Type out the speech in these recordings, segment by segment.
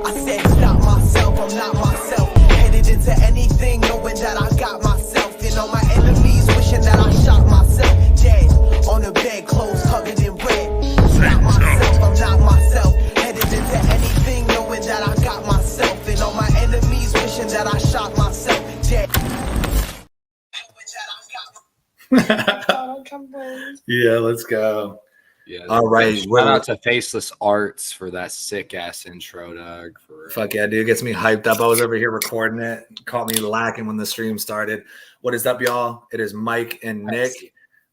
I said stop myself, I'm not myself. Headed into anything, knowing that I got myself. And all my enemies wishing that I shot myself. Dead, on the bed, clothes covered in red. Stop myself, I'm not myself. Headed into anything, knowing that I got myself. And all my enemies wishing that I shot myself. Dead. Yeah, let's go. Yeah. All right. Shout out to Faceless Arts for that sick ass intro, Doug. Fuck yeah, dude. Gets me hyped up. I was over here recording it. Caught me lacking when the stream started. What is up, y'all? It is Mike and Nick.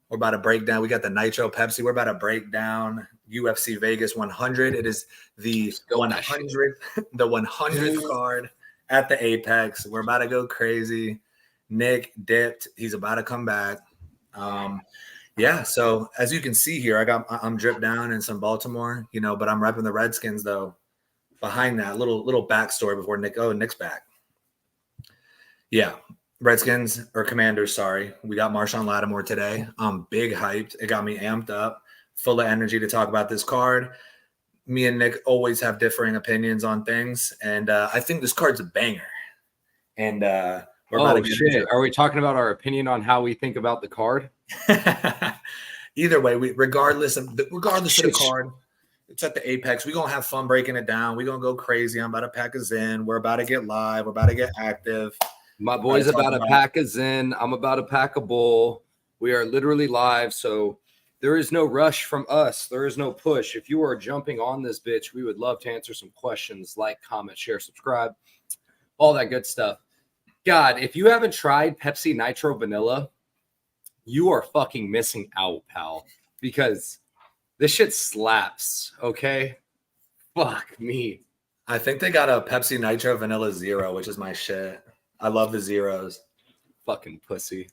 We're about to break down. We got the Nitro Pepsi. We're about to break down UFC Vegas 100. It is the 100th card at the Apex. We're about to go crazy. Nick dipped. He's about to come back. Yeah, so as you can see here, I'm dripped down in some Baltimore, but I'm repping the Redskins though. Behind that little backstory before Nick's back. Yeah, Redskins or Commanders, sorry. We got Marshawn Lattimore today. I'm big hyped. It got me amped up, full of energy to talk about this card. Me and Nick always have differing opinions on things, and I think this card's a banger. And we're about to get into it. Are we talking about our opinion on how we think about the card? Either way, regardless of the card, it's at the Apex. We're going to have fun breaking it down. We're going to go crazy. I'm about to pack us in. We're about to get live. We're about to get active. My boy's about to pack us in. I'm about to pack a bowl. We are literally live, so there is no rush from us. There is no push. If you are jumping on this bitch, we would love to answer some questions. Like, comment, share, subscribe, all that good stuff. God, if you haven't tried Pepsi Nitro Vanilla, you are fucking missing out, pal, because this shit slaps, okay? Fuck me. I think they got a Pepsi Nitro Vanilla Zero, which is my shit. I love the zeros. Fucking pussy.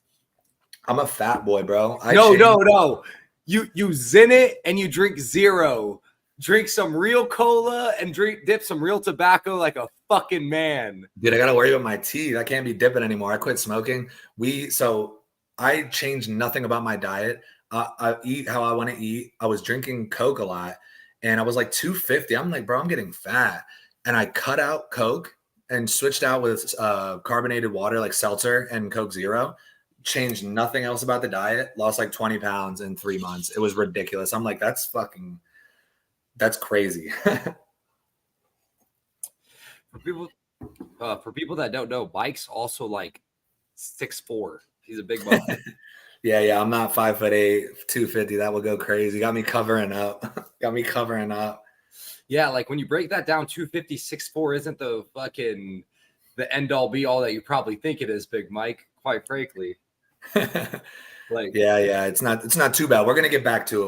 I'm a fat boy, bro. No. You zin it and you drink zero. Drink some real cola and dip some real tobacco like a fucking man. Dude, I got to worry about my teeth. I can't be dipping anymore. I quit smoking. I changed nothing about my diet. I eat how I want to eat. I was drinking Coke a lot, and I was like 250. I'm like, bro, I'm getting fat. And I cut out Coke and switched out with carbonated water like seltzer and Coke Zero. Changed nothing else about the diet. Lost like 20 pounds in 3 months. It was ridiculous. I'm like, that's crazy. For people that don't know, Mike's also like 6'4". He's a big buck. Yeah. I'm not 5'8", 250. That would go crazy. Got me covering up. Yeah, like when you break that down, 250, 6'4" isn't the fucking the end all be all that you probably think it is, Big Mike. Quite frankly, yeah, it's not too bad. We're gonna get back to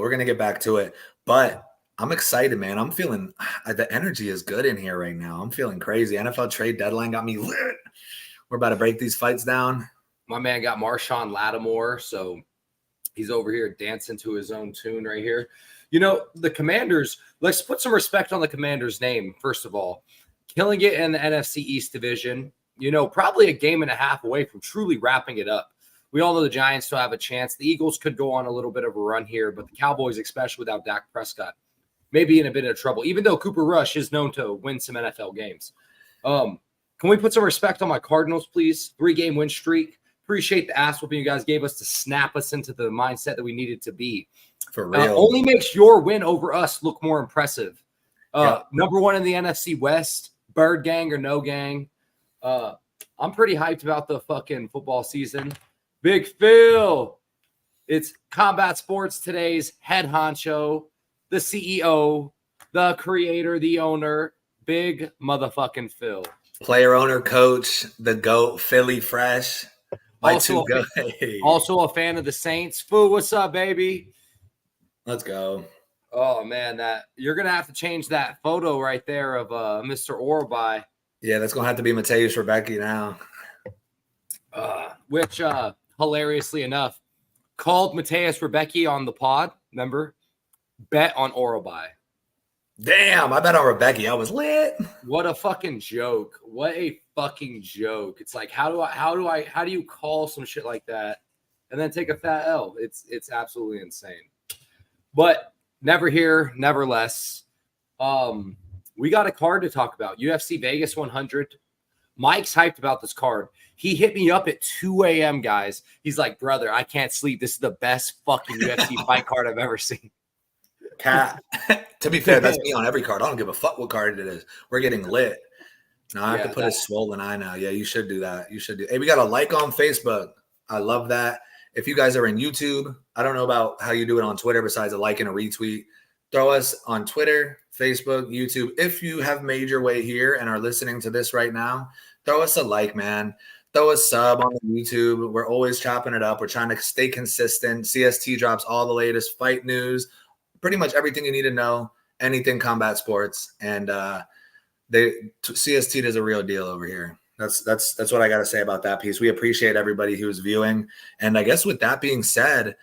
it. But I'm excited, man. I'm feeling the energy is good in here right now. I'm feeling crazy. NFL trade deadline got me lit. We're about to break these fights down. My man got Marshawn Lattimore, so he's over here dancing to his own tune right here. The Commanders, let's put some respect on the Commanders' name, first of all. Killing it in the NFC East division, probably a game and a half away from truly wrapping it up. We all know the Giants still have a chance. The Eagles could go on a little bit of a run here, but the Cowboys, especially without Dak Prescott, may be in a bit of trouble, even though Cooper Rush is known to win some NFL games. Can we put some respect on my Cardinals, please? 3-game win streak. Appreciate the ass whooping you guys gave us to snap us into the mindset that we needed to be. For real. Only makes your win over us look more impressive. Number one in the NFC West, Bird Gang or no gang. I'm pretty hyped about the fucking football season. Big Phil. It's Combat Sports today's head honcho, the CEO, the creator, the owner, Big motherfucking Phil. Player, owner, coach, the GOAT, Philly Fresh. Also a fan of the Saints. Foo, what's up, baby? Let's go. Oh, man, you're going to have to change that photo right there of Mr. Orby. Yeah, that's going to have to be Mateus Rebecca now. Which, hilariously enough, called Mateus Rebecca on the pod, remember? Bet on Orby. Damn, I bet on Rebecca. I was lit. What a fucking joke. What a fucking joke. It's like, how do you call some shit like that and then take a fat L? It's absolutely insane. But never here, never less. we got a card to talk about. UFC Vegas 100. Mike's hyped about this card. He hit me up at 2 a.m., guys. He's like, brother, I can't sleep. This is the best fucking UFC fight card I've ever seen. Cat. To be fair, that's me on every card. I don't give a fuck what card it is. We're getting lit. Now I have to put a swollen eye now. Yeah, you should do that. You should do. Hey, we got a like on Facebook. I love that. If you guys are in YouTube, I don't know about how you do it on Twitter besides a like and a retweet. Throw us on Twitter, Facebook, YouTube. If you have made your way here and are listening to this right now, throw us a like, man. Throw a sub on YouTube. We're always chopping it up. We're trying to stay consistent. CST drops all the latest fight news, pretty much everything you need to know, anything combat sports. And CST does a real deal over here. That's what I got to say about that piece. We appreciate everybody who's viewing. And I guess with that being said,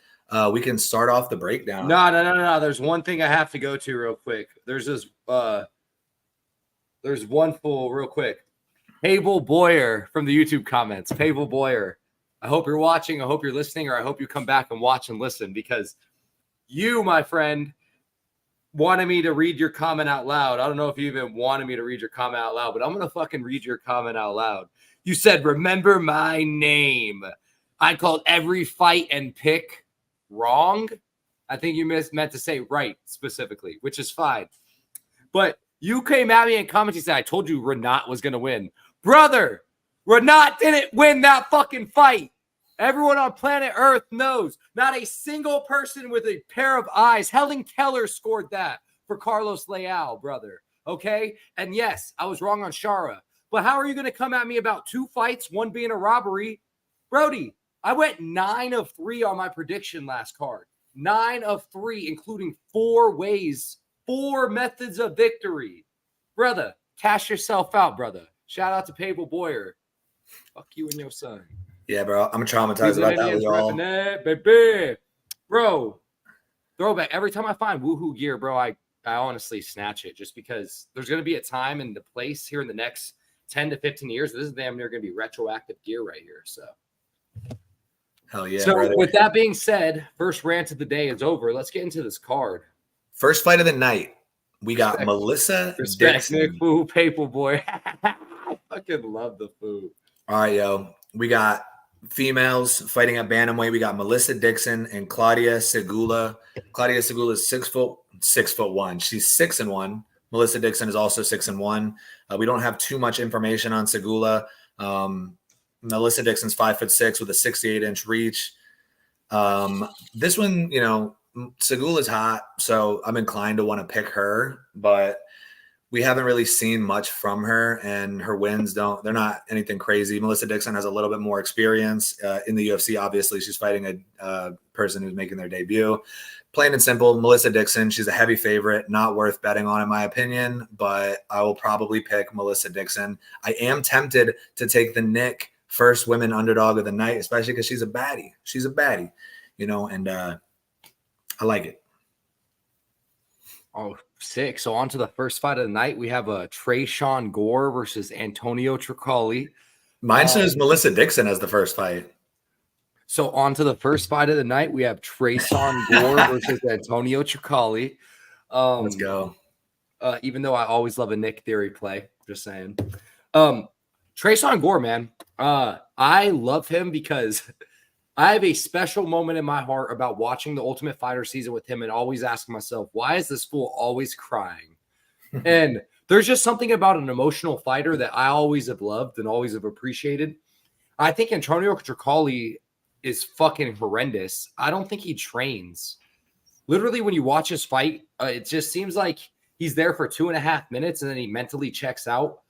we can start off the breakdown. No. There's one thing I have to go to real quick. There's one full real quick. Pavel Boyer from the YouTube comments. Pavel Boyer, I hope you're watching. I hope you're listening, or I hope you come back and watch and listen, because you, my friend, wanted me to read your comment out loud. I don't know if you even wanted me to read your comment out loud, but I'm going to fucking read your comment out loud. You said, remember my name. I called every fight and pick wrong. I think you meant to say right specifically, which is fine. But you came at me in comments. You said, I told you Renat was going to win. Brother, Renat didn't win that fucking fight. Everyone on planet Earth knows. Not a single person with a pair of eyes. Helen Keller scored that for Carlos Leal, brother. Okay? And yes, I was wrong on Shara. But how are you going to come at me about 2 fights, one being a robbery? Brody, I went 9 of 3 on my prediction last card. 9 of 3, including 4 ways, 4 methods of victory. Brother, cash yourself out, brother. Shout out to Pavel Boyer. Fuck you and your son. Yeah, bro. I'm traumatized about that, y'all. Baby. Bro, throwback. Every time I find woohoo gear, bro, I honestly snatch it, just because there's going to be a time and the place here in the next 10 to 15 years. This is damn near going to be retroactive gear right here. So, hell yeah. So, brother. With that being said, first rant of the day is over. Let's get into this card. First fight of the night. We got Melissa Dixon. Nick Foo, Paper Boy. I fucking love the food. All right, yo. We got females fighting at bantamweight. We got Melissa Dixon and Claudia Segula. Claudia Segula is 6'1". She's 6'1". Melissa Dixon is also 6'1". We don't have too much information on Segula. Melissa Dixon's 5'6" with a 68-inch reach. This one, you know, Segula's hot, so I'm inclined to want to pick her, but we haven't really seen much from her, and her wins they're not anything crazy. Melissa Dixon has a little bit more experience in the UFC. Obviously, she's fighting a person who's making their debut. Plain and simple, Melissa Dixon, she's a heavy favorite, not worth betting on in my opinion, but I will probably pick Melissa Dixon. I am tempted to take the Nick first women underdog of the night, especially because she's a baddie. She's a baddie, you know, and I like it. Oh, sick. So on to the first fight of the night. We have a Trayshawn Gore versus Antonio Tricoli. Mine says Melissa Dixon as the first fight. So on to the first fight of the night. We have Trayshawn Gore versus Antonio Tricoli. Let's go. Even though I always love a Nick Theory play. Just saying. Trayshawn Gore, man. I love him because I have a special moment in my heart about watching the Ultimate Fighter season with him and always asking myself, why is this fool always crying? And there's just something about an emotional fighter that I always have loved and always have appreciated. I think Antonio Tricoli is fucking horrendous. I don't think he trains. Literally, when you watch his fight, it just seems like he's there for 2.5 minutes and then he mentally checks out.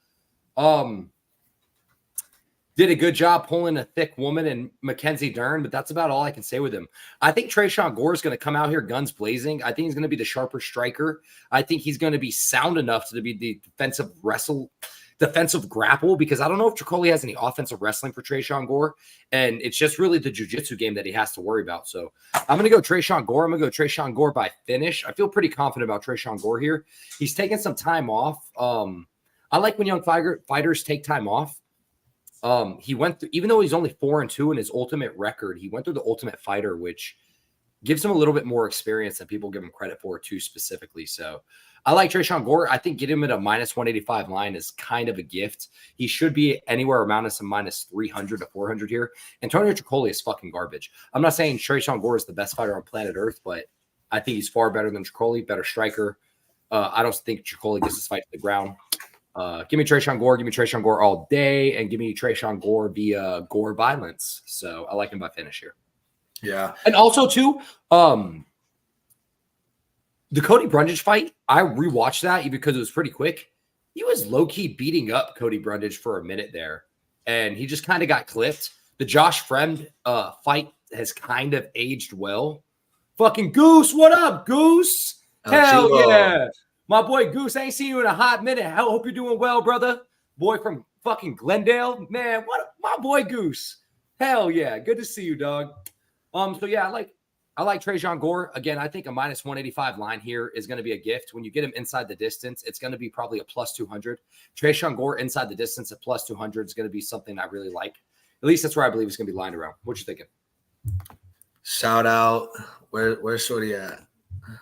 Did a good job pulling a thick woman in Mackenzie Dern, but that's about all I can say with him. I think Trayshawn Gore is going to come out here guns blazing. I think he's going to be the sharper striker. I think he's going to be sound enough to be the defensive grapple, because I don't know if Tricoli has any offensive wrestling for Trayshawn Gore, and it's just really the jiu-jitsu game that he has to worry about. So I'm going to go Trayshawn Gore. I'm going to go Trayshawn Gore by finish. I feel pretty confident about Trayshawn Gore here. He's taking some time off. I like when young fighters take time off. He went through, even though he's only 4-2 in his Ultimate record, he went through the Ultimate Fighter, which gives him a little bit more experience than people give him credit for too specifically. So I like Trayshawn Gore. I think getting him at a minus 185 line is kind of a gift. He should be anywhere around some minus 300 to 400 here. Antonio Tricoli is fucking garbage. I'm not saying Trayshawn Gore is the best fighter on planet Earth, but I think he's far better than Tricoli, better striker. I don't think Tricoli gets this fight to the ground. Give me Trayshawn Gore. Give me Trayshawn Gore all day, and give me Trayshawn Gore via Gore violence. So I like him by finish here. Yeah. And also, too, the Cody Brundage fight, I rewatched that because it was pretty quick. He was low-key beating up Cody Brundage for a minute there, and he just kind of got clipped. The Josh Fremd fight has kind of aged well. Fucking Goose, what up, Goose? Hell yeah. My boy Goose, I ain't seen you in a hot minute. I hope you're doing well, brother. Boy from fucking Glendale. Man, what my boy Goose. Hell yeah. Good to see you, dog. So yeah, I like Trayshawn Gore. Again, I think a minus 185 line here is going to be a gift. When you get him inside the distance, it's going to be probably a plus 200. Trayshawn Gore inside the distance at plus 200 is going to be something I really like. At least that's where I believe it's going to be lined around. What you thinking? Shout out. Where's Shorty at?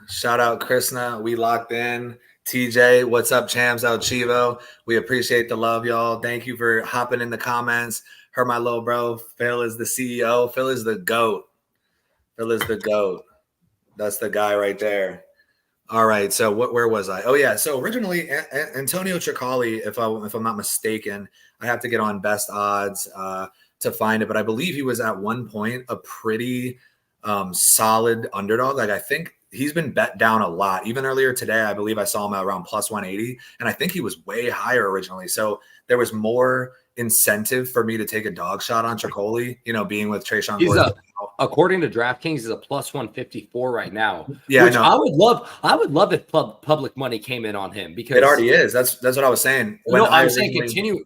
Shout out Krishna. We locked in. TJ, what's up, champs? El Chivo. We appreciate the love, y'all. Thank you for hopping in the comments. Heard my little bro. Phil is the CEO. Phil is the GOAT. Phil is the GOAT. That's the guy right there. All right. So where was I? Oh yeah. So originally Antonio Tricoli, if I'm not mistaken, I have to get on best odds to find it, but I believe he was at one point a pretty solid underdog. Like I think he's been bet down a lot. Even earlier today, I believe I saw him at around plus 180, and I think he was way higher originally. So there was more incentive for me to take a dog shot on Tricoli, being with Trayshawn Gore. According to DraftKings, is a plus 154 right now. Yeah, which I would love if public money came in on him, because it already is. That's what I was saying. I'm saying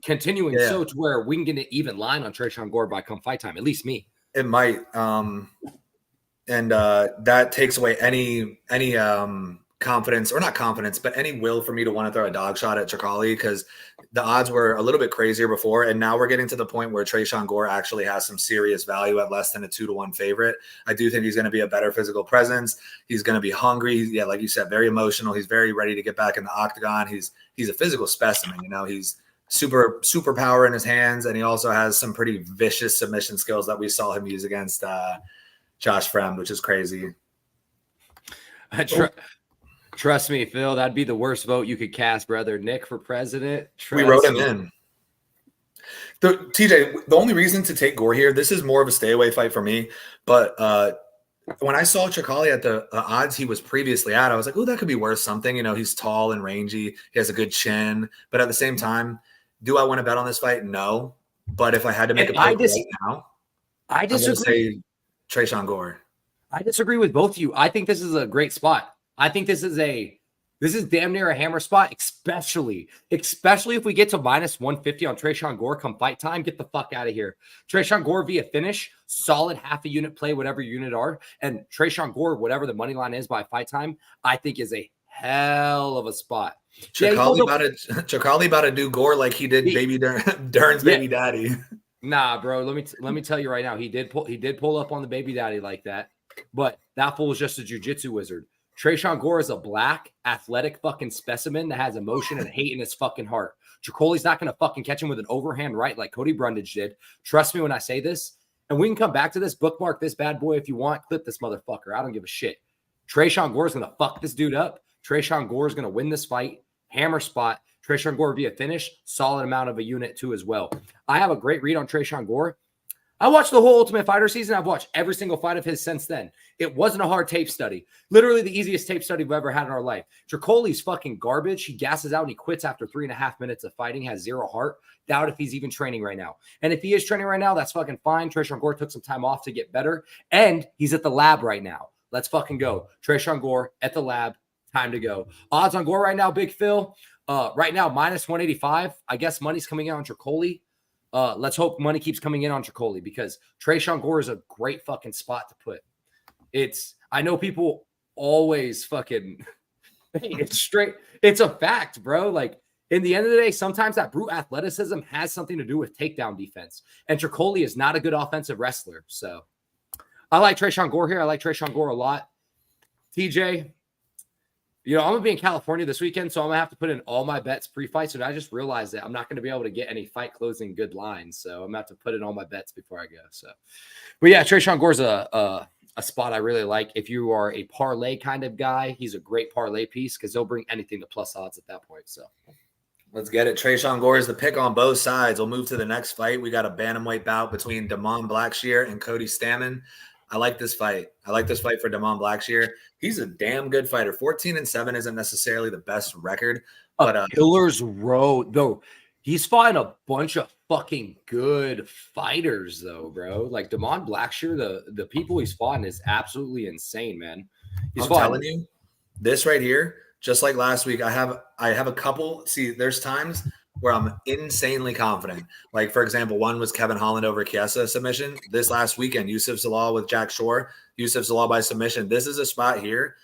continuing so to where we can get an even line on Trayshawn Gore by come fight time. At least me. It might. And that takes away any confidence, or not confidence, but any will for me to want to throw a dog shot at Tricoli, because the odds were a little bit crazier before, and now we're getting to the point where Trayshawn Gore actually has some serious value at less than a 2-1 favorite. I do think he's going to be a better physical presence. He's going to be hungry. Yeah, like you said, very emotional. He's very ready to get back in the octagon. He's a physical specimen. He's super power in his hands, and he also has some pretty vicious submission skills that we saw him use against Josh Fremd, which is crazy. Trust me, Phil, that'd be the worst vote you could cast, brother. Nick for president. We wrote him in. TJ, the only reason to take Gore here, this is more of a stay away fight for me. But when I saw Tricoli at the odds he was previously at, I was like, oh, that could be worth something. He's tall and rangy. He has a good chin. But at the same time, do I want to bet on this fight? No. But if I had to make a pick right now, I disagree. Trayshawn Gore. I disagree with both of you. I think this is a great spot. I think this is damn near a hammer spot, especially if we get to minus 150 on Trayshawn Gore come fight time. Get the fuck out of here. Trayshawn Gore via finish, solid half a unit play, whatever unit are, and Trayshawn Gore, whatever the money line is by fight time, I think is a hell of a spot. Tricoli about to do Gore like he did baby Dern's baby daddy. Nah, bro. Let me tell you right now, he did pull up on the baby daddy like that, but that fool is just a jiu-jitsu wizard. Trayshawn Gore is a black, athletic fucking specimen that has emotion and hate in his fucking heart. Tricoli's not going to fucking catch him with an overhand right like Cody Brundage did. Trust me when I say this. And we can come back to this. Bookmark this bad boy if you want. Clip this motherfucker. I don't give a shit. Trayshawn Gore is going to fuck this dude up. Trayshawn Gore is going to win this fight. Hammer spot. Trayshawn Gore via finish. Solid amount of a unit too as well. I have a great read on Trayshawn Gore. I watched the whole Ultimate Fighter season. I've watched every single fight of his since then. It wasn't a hard tape study. Literally the easiest tape study we've ever had in our life. Tricoli's fucking garbage. He gasses out and he quits after 3.5 minutes of fighting, has zero heart. Doubt if he's even training right now. And if he is training right now, that's fucking fine. Trayshawn Gore took some time off to get better. And he's at the lab right now. Let's fucking go. Trayshawn Gore at the lab. Time to go. Odds on Gore right now, Big Phil. Right now, minus 185. I guess money's coming out on Tricoli. Let's hope money keeps coming in on Tricoli, because Trayshawn Gore is a great fucking spot to put. I know people always fucking, it's straight. It's a fact, bro. Like, in the end of the day, sometimes that brute athleticism has something to do with takedown defense. And Tricoli is not a good offensive wrestler. So I like Trayshawn Gore here. I like Trayshawn Gore a lot. TJ, I'm going to be in California this weekend, so I'm going to have to put in all my bets pre-fight. So I just realized that I'm not going to be able to get any fight closing good lines. So I'm going to have to put in all my bets before I go. So, but yeah, Trayshawn Gore's a spot I really like. If you are a parlay kind of guy, he's a great parlay piece because they'll bring anything to plus odds at that point. So let's get it. Trayshawn Gore is the pick on both sides. We'll move to the next fight. We got a bantamweight bout between Damon Blackshear and Cody Stamann. I like this fight. I like this fight for Damon Blackshear. He's a damn good fighter. 14-7 isn't necessarily the best record, but Killer's Road, though. He's fighting a bunch of fucking good fighters, though, bro. Like Damon Blackshear, the people he's fighting is absolutely insane, man. I'm telling you, this right here, just like last week, I have a couple. See, there's times where I'm insanely confident. Like, for example, one was Kevin Holland over Chiesa submission. This last weekend, Yusuf Zalal with Jack Shore, Yusuf Zalal by submission. This is a spot here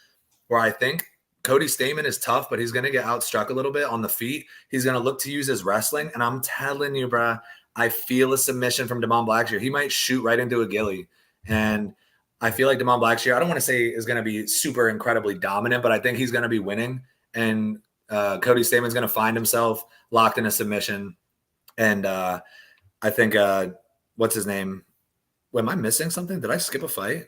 where I think Cody Stamann is tough, but he's going to get outstruck a little bit on the feet. He's going to look to use his wrestling. And I'm telling you, bro, I feel a submission from Damon Blackshear. He might shoot right into a ghillie. And I feel like Damon Blackshear, I don't want to say is going to be super incredibly dominant, but I think he's going to be winning. And Cody Stamann's going to find himself locked in a submission. And I think, what's his name? Am I missing something? Did I skip a fight?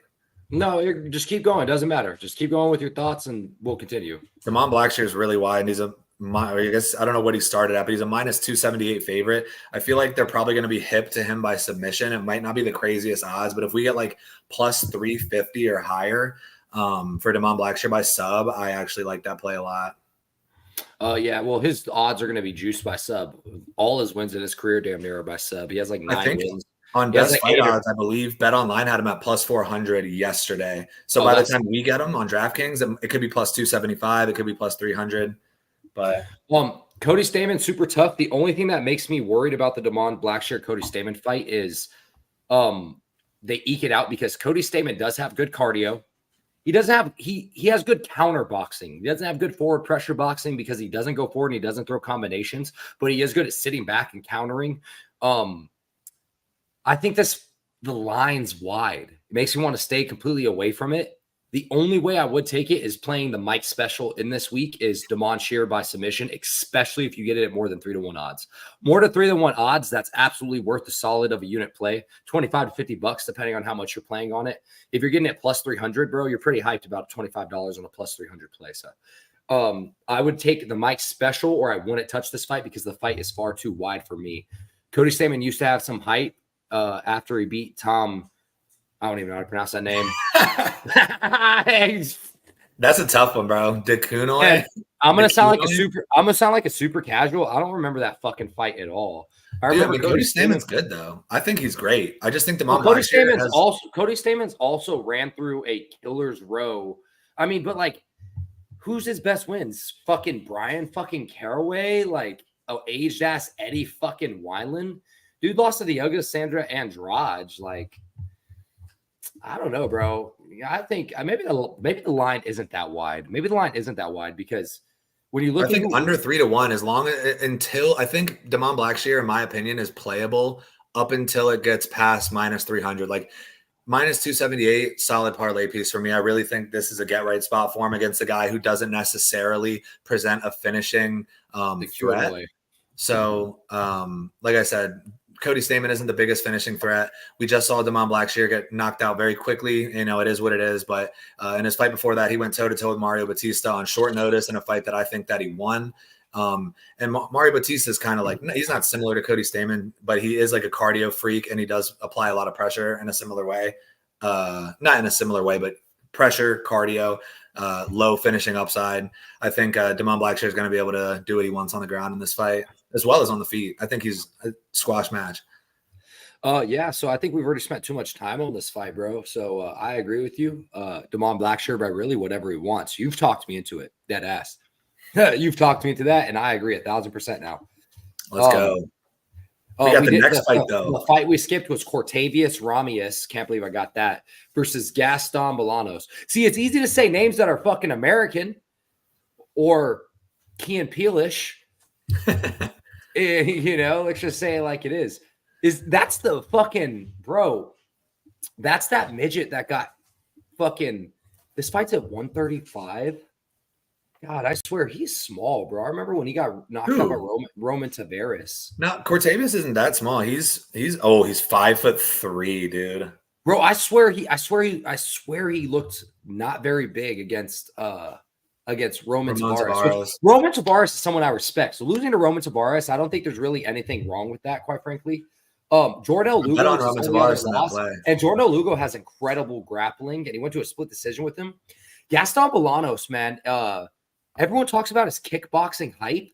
No, just keep going. Doesn't matter. Just keep going with your thoughts and we'll continue. Damon Blackshear is really wide. And he's I guess I don't know what he started at, but he's a minus 278 favorite. I feel like they're probably going to be hip to him by submission. It might not be the craziest odds, but if we get like plus 350 or higher for Damon Blackshear by sub, I actually like that play a lot. Yeah, well, his odds are going to be juiced by sub. All his wins in his career damn near are by sub. He has like 9 wins. On best fight odds, I believe BetOnline had him at plus 400 yesterday. So by the time we get him on DraftKings, it could be plus 275. It could be plus 300. But Cody Stamann, super tough. The only thing that makes me worried about the Damon Blackshear Cody Stamann fight is they eke it out because Cody Stamann does have good cardio. He doesn't have he has good counter boxing. He doesn't have good forward pressure boxing because he doesn't go forward and he doesn't throw combinations, but he is good at sitting back and countering. I think the line's wide. It makes me want to stay completely away from it. The only way I would take it is playing the Mike special in this week is Damon Shear by submission, especially if you get it at more than 3-1 odds. More to 3-1 odds, that's absolutely worth the solid of a unit play. $25 to $50, depending on how much you're playing on it. If you're getting it plus 300, bro, you're pretty hyped about $25 on a plus 300 play. So I would take the Mike special or I wouldn't touch this fight because the fight is far too wide for me. Cody Stamann used to have some height after he beat Tom. I don't even know how to pronounce that name. That's a tough one, bro. DeCunoy. I'm gonna sound like a super casual. I don't remember that fucking fight at all. Cody Stamann's good though. I think he's great. I just think Cody Stamann's also ran through a killer's row. I mean, but like, who's his best wins? Fucking Brian fucking Caraway, like aged ass Eddie fucking Wineland. Dude lost to the youngest Sandra Andrade. Like, I don't know, bro. I think maybe the line isn't that wide. Maybe the line isn't that wide because when you look, I think under 3-1, until I think Damon Blackshear, in my opinion, is playable up until it gets past minus 300. Like minus 278, solid parlay piece for me. I really think this is a get right spot for him against a guy who doesn't necessarily present a finishing threat. So, like I said, Cody Stamann isn't the biggest finishing threat. We just saw Damon Blackshear get knocked out very quickly. You know, it is what it is. But in his fight before that, he went toe-to-toe with Mario Batista on short notice in a fight that I think that he won. And Mario Batista is kind of like, he's not similar to Cody Stamann, but he is like a cardio freak, and he does apply a lot of pressure in a similar way. Not in a similar way, but pressure, cardio, low finishing upside. I think Damon Blackshear is going to be able to do what he wants on the ground in this fight, as well as on the feet. I think he's a squash match. Yeah, so I think we've already spent too much time on this fight, bro. So I agree with you. Damon Blackshear by really whatever he wants. You've talked me into it, dead ass. You've talked me into that, and I agree 1,000% now. Let's go. We got the next fight, though. The fight we skipped was Cortavius Ramius. Can't believe I got that. Versus Gaston Bolanos. See, it's easy to say names that are fucking American or Key and Peelish. You know, let's just say it like it is. That's the fucking bro. That's that midget that got fucking. This fight's at 135. God, I swear he's small, bro. I remember when he got knocked out by Roman Tavares. No, Cortavius isn't that small. He's 5'3", dude. Bro, I swear he looked not very big against Roman Tavares. Roman Tavares is someone I respect. So losing to Roman Tavares, I don't think there's really anything wrong with that, quite frankly. Jordan Lugo and Jordan Lugo has incredible grappling, and he went to a split decision with him. Gaston Bolanos, man, everyone talks about his kickboxing hype,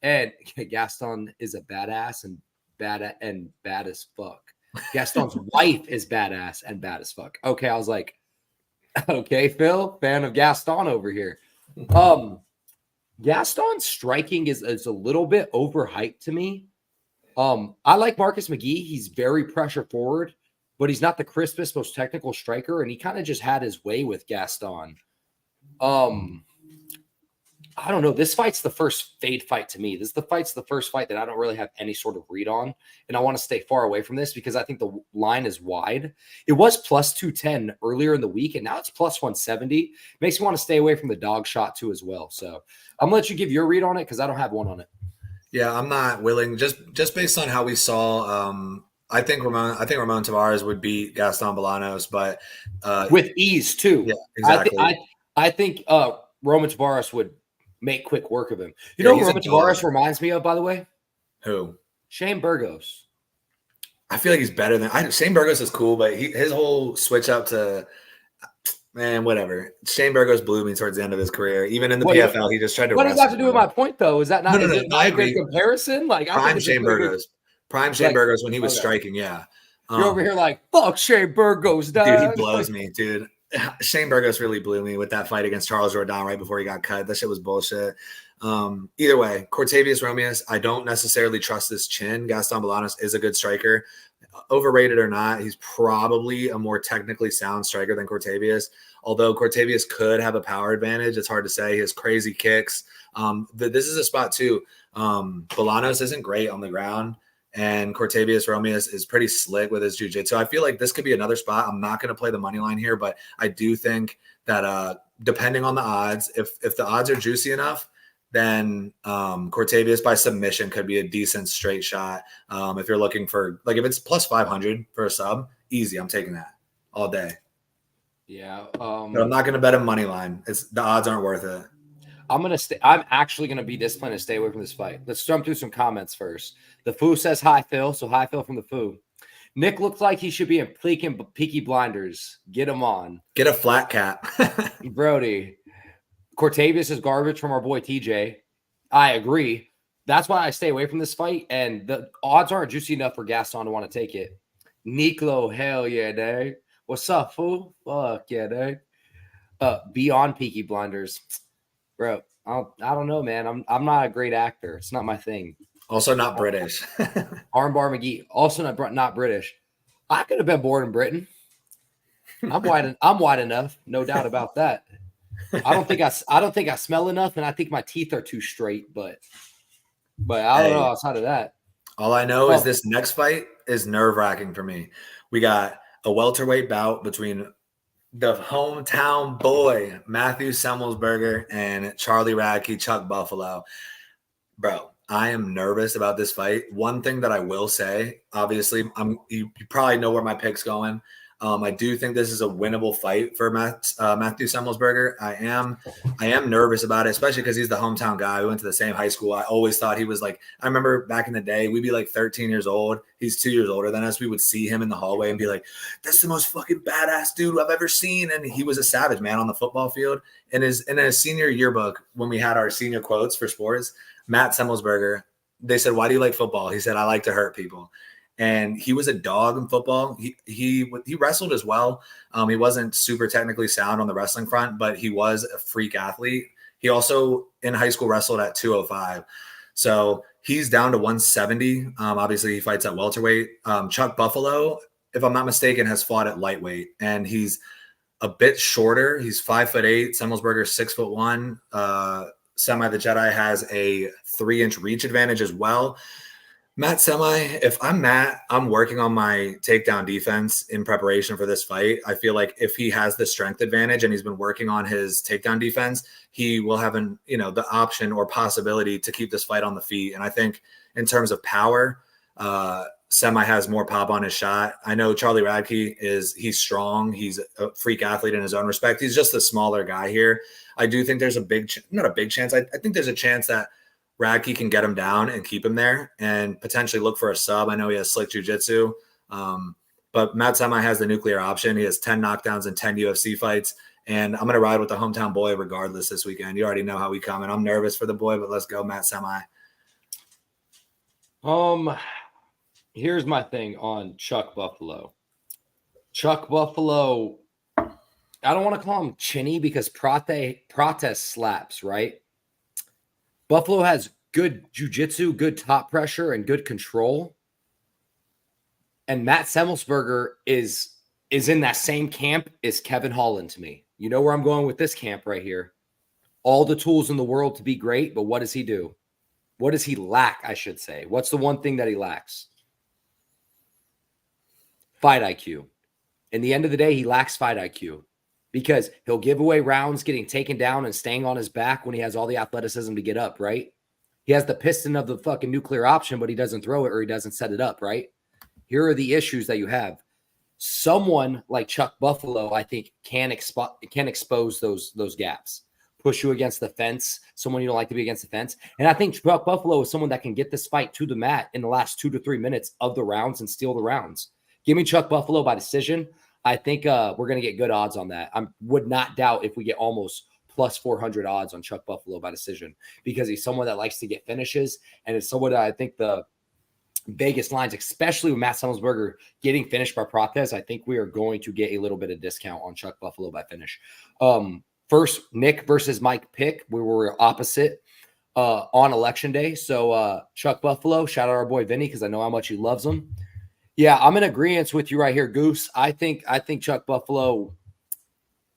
and Gaston is a badass and bad as fuck. Gaston's wife is badass and bad as fuck. Okay, I was like, okay, Phil, fan of Gaston over here. Gaston's striking is a little bit overhyped to me. I like Marcus McGee. He's very pressure forward, but he's not the crispest, most technical striker, and he kind of just had his way with Gaston. I don't know. This fight's the first fade fight to me. The first fight that I don't really have any sort of read on, and I want to stay far away from this because I think the line is wide. It was plus 210 earlier in the week, and now it's plus 170. Makes me want to stay away from the dog shot too as well. So I'm gonna let you give your read on it because I don't have one on it. Yeah, I'm not willing. Just based on how we saw, I think Ramon Tavares would beat Gaston Bolanos, but with ease too. Yeah, exactly. I think Roman Tavares would make quick work of him. You know who Roman Tavares reminds me of, by the way? Who? Shane Burgos. I feel like he's better than Shane Burgos is cool, but his whole switch up to whatever. Shane Burgos blew me towards the end of his career. Even in the PFL, he just tried to. What does that have to do with my point, though? Is that not? No, I agree. Comparison, like prime Shane Burgos, Burgos when he was striking. Yeah, you're over here like fuck Shane Burgos, dog. Dude, he blows me, dude. Shane Burgos really blew me with that fight against Charles Jourdain right before he got cut. That shit was bullshit. Either way, Cortavius Romeus, I don't necessarily trust this chin. Gaston Bolanos is a good striker. Overrated or not, he's probably a more technically sound striker than Cortavius. Although Cortavius could have a power advantage, it's hard to say. He has crazy kicks. This is a spot too. Bolanos isn't great on the ground, and Cortavius Romeus is pretty slick with his jiu-jitsu. I feel like this could be another spot. I'm not going to play the money line here, but I do think that depending on the odds, if the odds are juicy enough, then Cortavius by submission could be a decent straight shot. If you're looking for, like, if it's plus 500 for a sub, easy. I'm taking that all day. Yeah. But I'm not going to bet a money line. The odds aren't worth it. I'm actually going to be disciplined and stay away from this fight. Let's jump through some comments first. The Foo says hi, Phil. So hi, Phil from the Foo. Nick looks like he should be in Peaky Blinders. Get him on. Get a flat cap. Brody. Cortavius is garbage from our boy TJ. I agree. That's why I stay away from this fight. And the odds aren't juicy enough for Gaston to want to take it. Niklo, hell yeah, dude. What's up, fool? Fuck yeah, dude. Beyond Peaky Blinders. Bro, I don't know, man. I'm not a great actor. It's not my thing. Also not British. Armbar McGee, also not British. I could have been born in Britain. I'm wide enough, no doubt about that. I don't think I smell enough, and I think my teeth are too straight. But I don't know outside of that. All I know is this next fight is nerve-wracking for me. We got a welterweight bout between the hometown boy Matthew Semmelsberger and Charlie Radke, Chuck Buffalo. Bro, I am nervous about this fight. One thing that I will say, obviously, you probably know where my pick's going. I do think this is a winnable fight for Matthew Semmelsberger. I am nervous about it, especially because he's the hometown guy. We went to the same high school. I always thought he was like, I remember back in the day, we'd be like 13 years old. He's 2 years older than us. We would see him in the hallway and be like, that's the most fucking badass dude I've ever seen. And he was a savage, man, on the football field. In his senior yearbook, when we had our senior quotes for sports, Matt Semmelsberger, they said, why do you like football? He said, I like to hurt people. And he was a dog in football. He wrestled as well. He wasn't super technically sound on the wrestling front, but he was a freak athlete. He also in high school wrestled at 205. So he's down to 170. Obviously, he fights at welterweight. Chuck Buffalo, if I'm not mistaken, has fought at lightweight, and he's a bit shorter. He's 5'8". Semmelsberger's 6'1". Semi the Jedi has a 3-inch reach advantage as well. Matt Semi, if I'm Matt, I'm working on my takedown defense in preparation for this fight. I feel like if he has the strength advantage and he's been working on his takedown defense, he will have the option or possibility to keep this fight on the feet. And I think in terms of power, Semi has more pop on his shot. I know Charlie Radke he's strong. He's a freak athlete in his own respect. He's just a smaller guy here. I do think there's not a big chance. I think there's a chance that Radke can get him down and keep him there and potentially look for a sub. I know he has slick jiu-jitsu, but Matt Semi has the nuclear option. He has 10 knockdowns and 10 UFC fights, and I'm going to ride with the hometown boy regardless this weekend. You already know how we come, and I'm nervous for the boy, but let's go, Matt Semi. Here's my thing on Chuck Buffalo. Chuck Buffalo, I don't want to call him chinny because Prates slaps, right? Buffalo has good jiu-jitsu, good top pressure, and good control. And Matt Semmelsberger is in that same camp as Kevin Holland to me. You know where I'm going with this camp right here. All the tools in the world to be great, but what does he do? What does he lack, I should say? What's the one thing that he lacks? Fight IQ. In the end of the day, he lacks fight IQ. Because he'll give away rounds getting taken down and staying on his back when he has all the athleticism to get up, right? He has the piston of the fucking nuclear option, but he doesn't throw it or he doesn't set it up, right? Here are the issues that you have. Someone like Chuck Buffalo, I think, can expose those gaps, push you against the fence, someone you don't like to be against the fence. And I think Chuck Buffalo is someone that can get this fight to the mat in the last 2 to 3 minutes of the rounds and steal the rounds. Give me Chuck Buffalo by decision. I think we're going to get good odds on that. I would not doubt if we get almost plus 400 odds on Chuck Buffalo by decision because he's someone that likes to get finishes. And it's someone that I think the Vegas lines, especially with Matt Semmelsberger getting finished by Prates, I think we are going to get a little bit of discount on Chuck Buffalo by finish. First, Nick versus Mike pick. We were opposite on election day. So Chuck Buffalo, shout out our boy Vinny because I know how much he loves him. Yeah, I'm in agreement with you right here, Goose. I think Chuck Buffalo,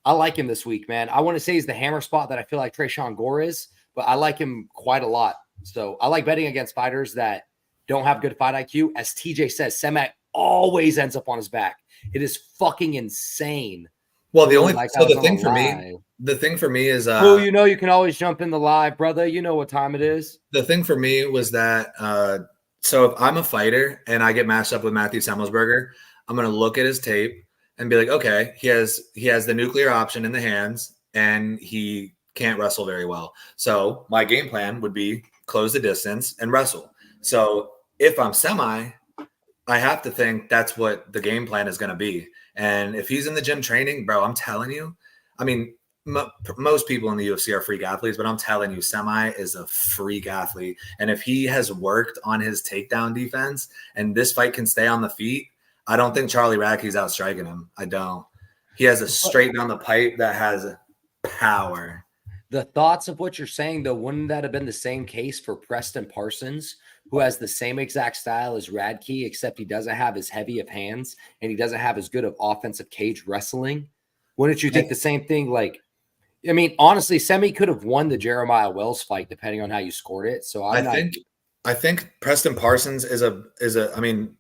I like him this week, man. I want to say he's the hammer spot that I feel like Tresean Gore is, but I like him quite a lot. So I like betting against fighters that don't have good fight IQ. As TJ says, Semi always ends up on his back. It is fucking insane. Well, the thing for me is you can always jump in the live, brother. You know what time it is. The thing for me was that so if I'm a fighter and I get matched up with Matthew Semmelsberger, I'm going to look at his tape and be like, okay, he has the nuclear option in the hands and he can't wrestle very well. So my game plan would be close the distance and wrestle. So if I'm Semi, I have to think that's what the game plan is going to be. And if he's in the gym training, bro, I'm telling you, I mean, most people in the UFC are freak athletes, but I'm telling you, Semi is a freak athlete. And if he has worked on his takedown defense and this fight can stay on the feet, I don't think Charlie Radke's outstriking him. I don't. He has a straight down the pipe that has power. The thoughts of what you're saying, though, wouldn't that have been the same case for Preston Parsons, who has the same exact style as Radke, except he doesn't have as heavy of hands and he doesn't have as good of offensive cage wrestling? Wouldn't you think the same thing? Like, I mean, honestly, Semi could have won the Jeremiah Wells fight depending on how you scored it. So I think Preston Parsons is a. I mean,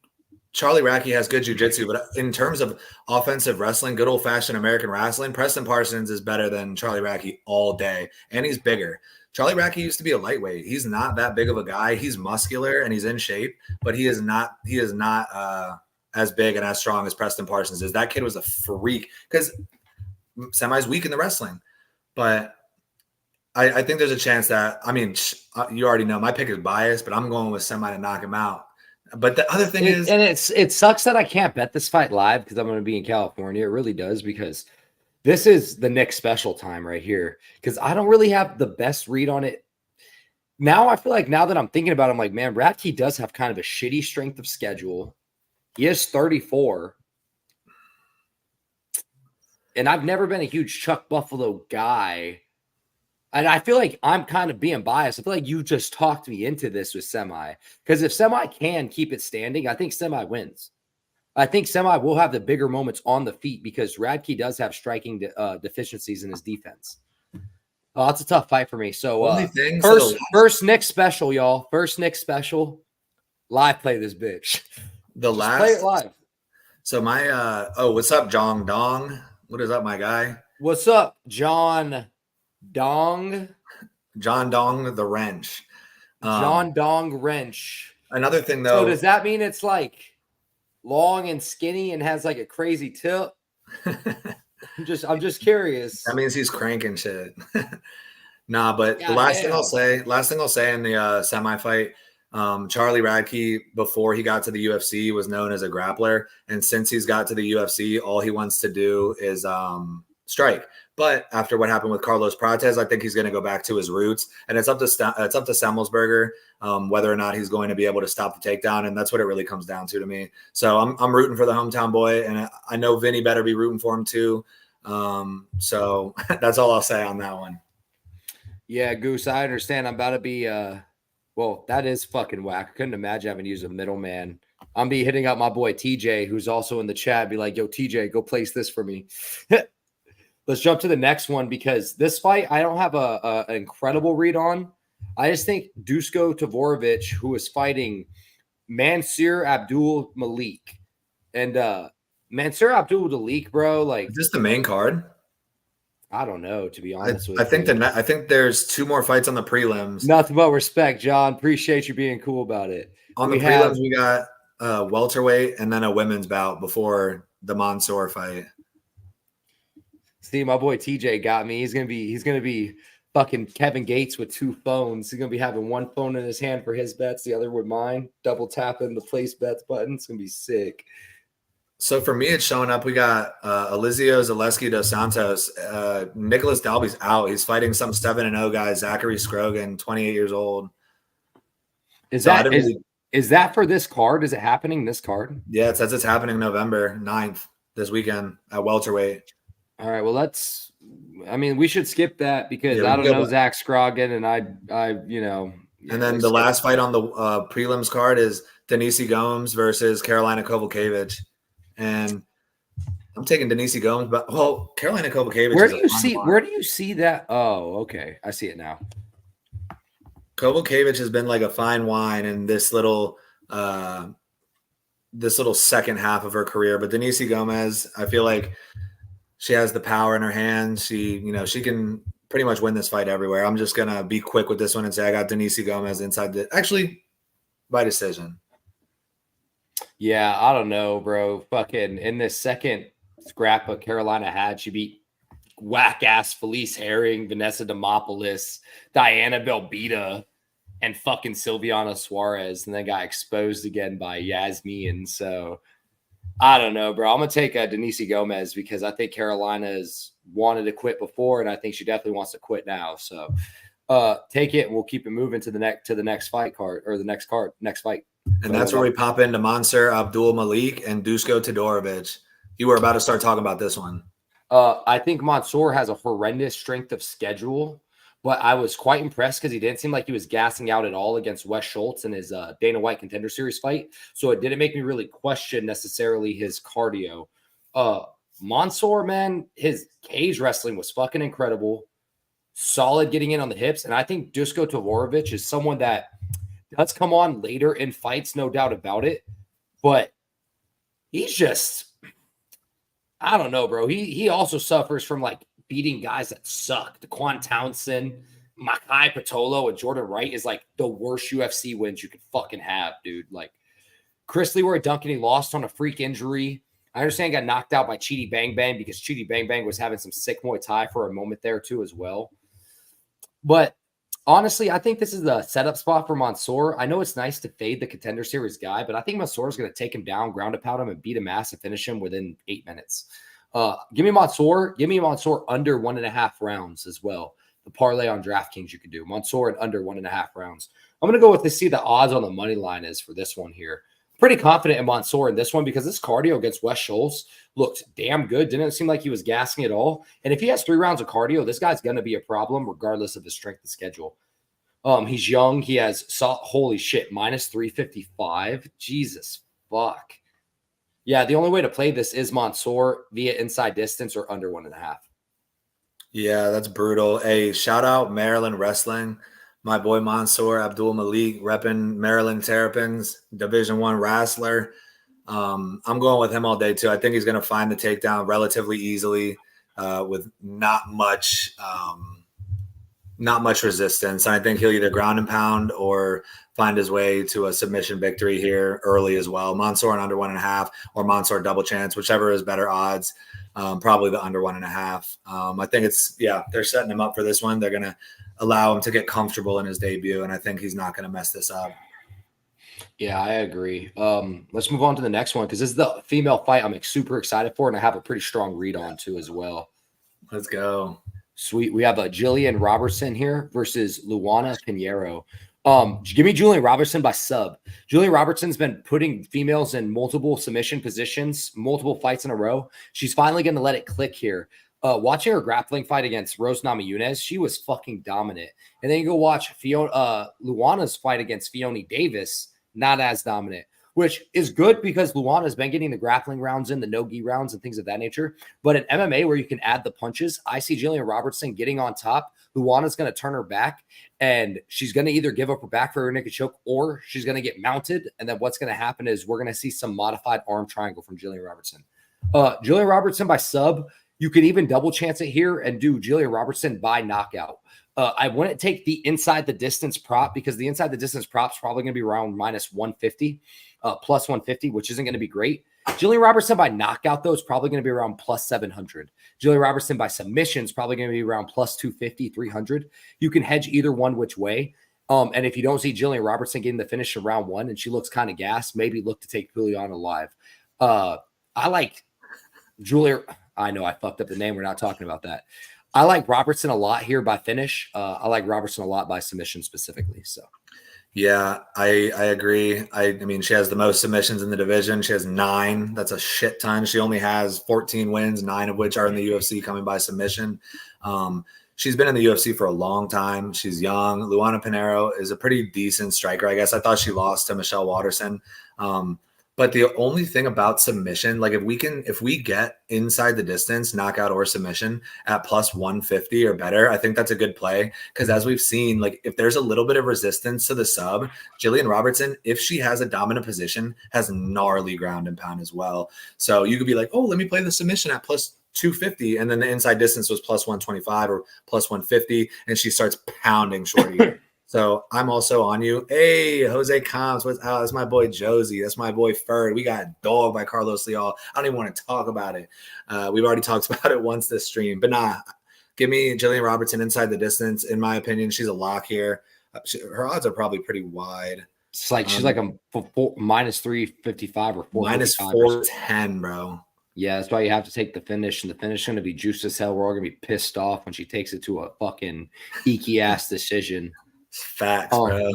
Charlie Radke has good jiu-jitsu, but in terms of offensive wrestling, good old-fashioned American wrestling, Preston Parsons is better than Charlie Radke all day, and he's bigger. Charlie Radke used to be a lightweight. He's not that big of a guy. He's muscular and he's in shape, but he is not as big and as strong as Preston Parsons is. That kid was a freak because Semi's weak in the wrestling. But I think there's a chance that, I mean, you already know my pick is biased, but I'm going with Semi to knock him out. But the other thing is, and it sucks that I can't bet this fight live because I'm going to be in California. It really does, because this is the Nick special time right here, because I don't really have the best read on it. Now I feel like, now that I'm thinking about it, I'm like, man, Radke does have kind of a shitty strength of schedule. He is 34. And I've never been a huge Chuck Buffalo guy. And I feel like I'm kind of being biased. I feel like you just talked me into this with Semi. Because if Semi can keep it standing, I think Semi wins. I think Semi will have the bigger moments on the feet because Radke does have striking deficiencies in his defense. Oh, that's a tough fight for me. So first Nick special, y'all. First Nick special. Live play this bitch. The Just last play it live. So my what's up, Jong Dong? What is up, my guy? What's up, John Dong? John Dong the wrench. John Dong wrench. Another thing So though. does that mean it's like long and skinny and has like a crazy tip? I'm just curious. That means he's cranking shit. Nah, but the God last damn. thing I'll say in the semi fight, Charlie Radke, before he got to the UFC, was known as a grappler, and since he's got to the UFC, all he wants to do is strike. But after what happened with Carlos Prates, I think he's going to go back to his roots, and it's up to Semmelsberger whether or not he's going to be able to stop the takedown, and that's what it really comes down to me. So I'm rooting for the hometown boy, and I know Vinny better be rooting for him too. So that's all I'll say on that one. Yeah, Goose, I understand. I'm about to be well, that is fucking whack. I couldn't imagine having to use a middleman. I'm be hitting up my boy TJ, who's also in the chat, be like, yo, TJ, go place this for me. Let's jump to the next one because this fight I don't have an incredible read on. I just think Dusko Tavorovich, who is fighting Mansour Abdul Malik. And Mansour Abdul Malik, bro, like Is this the main card? I don't know, to be honest with you. I think there's 2 more fights on the prelims. Nothing but respect, John. Appreciate you being cool about it. On the prelims, we got welterweight and then a women's bout before the Mansour fight. See, my boy TJ got me. He's gonna be fucking Kevin Gates with 2 phones. He's gonna be having one phone in his hand for his bets, the other with mine. Double tapping the place bets button. It's gonna be sick. So for me, it's showing up. We got Elizio Zaleski dos Santos. Nicholas Dalby's out. He's fighting some 7-0 guy, Zachary Scrogan, 28 years old. Is that for this card? Is it happening this card? Yeah, it says it's happening November 9th this weekend at welterweight. All right. Well, we should skip that because I don't know Zach Scrogan, and I. And then the last fight on the prelims card is Denise Gomes versus Carolina Kovalevich. And I'm taking Denise Gomes, but Carolina Kovalevich. Where do you see that? Oh, okay. I see it now. Kovalevich has been like a fine wine in this little second half of her career. But Denise Gomez, I feel like she has the power in her hands. She can pretty much win this fight everywhere. I'm just gonna be quick with this one and say I got Denise Gomez by decision. Yeah, I don't know, bro. Fucking in this second scrap of Carolina had, she beat whack-ass Felice Herring, Vanessa Demopoulos, Diana Belbita, and fucking Silviana Suarez, and then got exposed again by Yasmin. So I don't know, bro. I'm going to take Denise Gomez because I think Carolina's wanted to quit before, and I think she definitely wants to quit now. So take it, and we'll keep it moving to the next fight card, or the next fight. And that's where we pop into Mansour Abdul Malik and Dusko Todorovic. You were about to start talking about this one. I think Mansour has a horrendous strength of schedule, but I was quite impressed because he didn't seem like he was gassing out at all against Wes Schultz in his Dana White Contender Series fight. So it didn't make me really question necessarily his cardio. Mansour, man, his cage wrestling was fucking incredible. Solid getting in on the hips. And I think Dusko Todorovic is someone that does come on later in fights, no doubt about it. But he's just, I don't know, bro. He also suffers from like beating guys that suck. DeQuan Townsend, Makai Patolo, and Jordan Wright is like the worst UFC wins you could fucking have, dude. Like Chris Leroy Duncan, he lost on a freak injury. I understand he got knocked out by Chidi Bang Bang because Chidi Bang Bang was having some sick Muay Thai for a moment there too as well. But honestly, I think this is the setup spot for Mansour. I know it's nice to fade the Contender Series guy, but I think Mansour is going to take him down, ground and pound him, and beat him ass and finish him within 8 minutes. Give me Mansour under 1.5 rounds as well. The parlay on DraftKings you can do. Mansour and under 1.5 rounds. I'm going to go with see the odds on the money line is for this one here. Pretty confident in Mansour in this one because this cardio against Wes Schultz looked damn good. Didn't seem like he was gassing at all. And if he has 3 rounds of cardio, this guy's going to be a problem regardless of his strength of schedule. He's young. He has holy shit, minus 355. Jesus fuck. Yeah, the only way to play this is Mansour via inside distance or under 1.5. Yeah, that's brutal. Hey, shout out Maryland Wrestling. My boy Mansour Abdul Malik, repping Maryland Terrapins, Division I wrestler. I'm going with him all day too. I think he's going to find the takedown relatively easily with not much resistance. And I think he'll either ground and pound or find his way to a submission victory here early as well. Mansour under 1.5 or Mansour double chance, whichever is better odds. Probably the under 1.5. I think they're setting him up for this one. They're going to allow him to get comfortable in his debut, and I think he's not going to mess this up. Yeah, I agree. Let's move on to the next one because this is the female fight I'm super excited for, and I have a pretty strong read on too as well. Let's go. Sweet. We have a Jillian Robertson here versus Luana Pinheiro. Give me Julian Robertson by sub. Julian Robertson's been putting females in multiple submission positions, multiple fights in a row. She's finally going to let it click here. Watching her grappling fight against Rose Namajunas, she was fucking dominant. And then you go watch Luana's fight against Fiona Davis, not as dominant, which is good because Luana's been getting the grappling rounds in, the no-gi rounds and things of that nature. But in MMA where you can add the punches, I see Jillian Robertson getting on top. Luana's going to turn her back, and she's going to either give up her back for her naked choke or she's going to get mounted. And then what's going to happen is we're going to see some modified arm triangle from Jillian Robertson. Jillian Robertson by sub. You could even double chance it here and do Jillian Robertson by knockout. I wouldn't take the inside the distance prop because the inside the distance prop is probably going to be around minus 150, plus 150, which isn't going to be great. Jillian Robertson by knockout, though, is probably going to be around plus 700. Jillian Robertson by submission is probably going to be around plus 250, 300. You can hedge either one which way. And if you don't see Jillian Robertson getting the finish in round 1 and she looks kind of gassed, maybe look to take Juliana live. I like Julia. I know I fucked up the name. We're not talking about that. I like Robertson a lot here by finish. I like Robertson a lot by submission specifically. So, yeah, I agree. I mean, she has the most submissions in the division. She has 9. That's a shit ton. She only has 14 wins, 9 of which are in the UFC coming by submission. She's been in the UFC for a long time. She's young. Luana Pinheiro is a pretty decent striker, I guess. I thought she lost to Michelle Watterson. But the only thing about submission, like if we get inside the distance, knockout or submission at plus 150 or better, I think that's a good play. Because as we've seen, like if there's a little bit of resistance to the sub, Jillian Robertson, if she has a dominant position, has gnarly ground and pound as well. So you could be like, oh, let me play the submission at plus 250, and then the inside distance was plus 125 or plus 150, and she starts pounding Shorty. So I'm also on you. Hey, Jose Comps. That's my boy Josie. That's my boy Ferd. We got dogged by Carlos Leal. I don't even want to talk about it. We've already talked about it once this stream. But nah, give me Jillian Robertson inside the distance. In my opinion, she's a lock here. Her odds are probably pretty wide. It's like she's like a minus 355 or 455. Minus 410, bro. Yeah, that's why you have to take the finish, and the finish is going to be juiced as hell. We're all going to be pissed off when she takes it to a fucking eeky-ass decision. Facts, bro.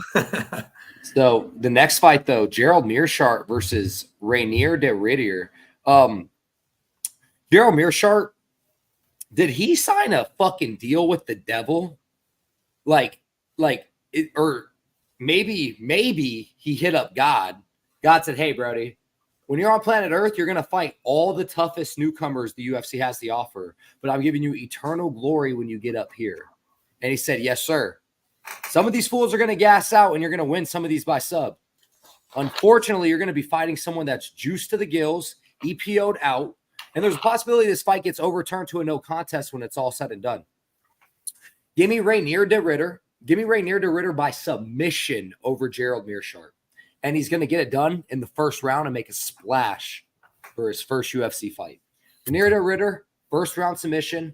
So the next fight, though, Gerald Meerschaert versus Rainier de Ridder. Gerald Meerschaert, did he sign a fucking deal with the devil? Or maybe he hit up God. God said, hey, Brody, when you're on planet Earth, you're going to fight all the toughest newcomers the UFC has to offer, but I'm giving you eternal glory when you get up here. And he said, yes, sir. Some of these fools are going to gas out, and you're going to win some of these by sub. Unfortunately, you're going to be fighting someone that's juiced to the gills, EPO'd out, and there's a possibility this fight gets overturned to a no contest when it's all said and done. Give me Rainier de Ridder. Give me Rainier de Ridder by submission over Gerald Meerschaert. And he's going to get it done in the first round and make a splash for his first UFC fight. Rainier de Ridder, first round submission.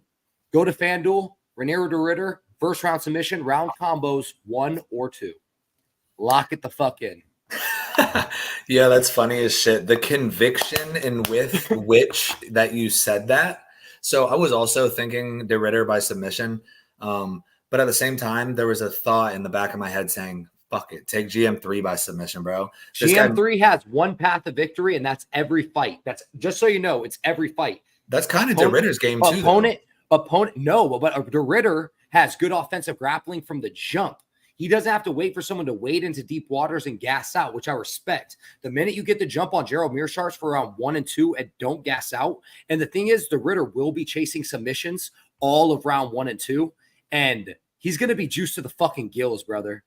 Go to FanDuel. Rainier de Ridder, first round submission, round combos 1 or 2. Lock it the fuck in. Yeah, that's funny as shit. The conviction in with which that you said that. So I was also thinking de Ridder by submission. But at the same time, there was a thought in the back of my head saying, fuck it, take GM3 by submission, bro. GM3 has one path of victory, and that's every fight. That's just so you know, it's every fight. That's kind of de Ridder's game too. Opponent, no, but de Ridder has good offensive grappling from the jump. He doesn't have to wait for someone to wade into deep waters and gas out, which I respect. The minute you get the jump on Gerald Meerschaert for round 1 and 2 and don't gas out, and the thing is, de Ridder will be chasing submissions all of round 1 and 2, and he's going to be juiced to the fucking gills, brother.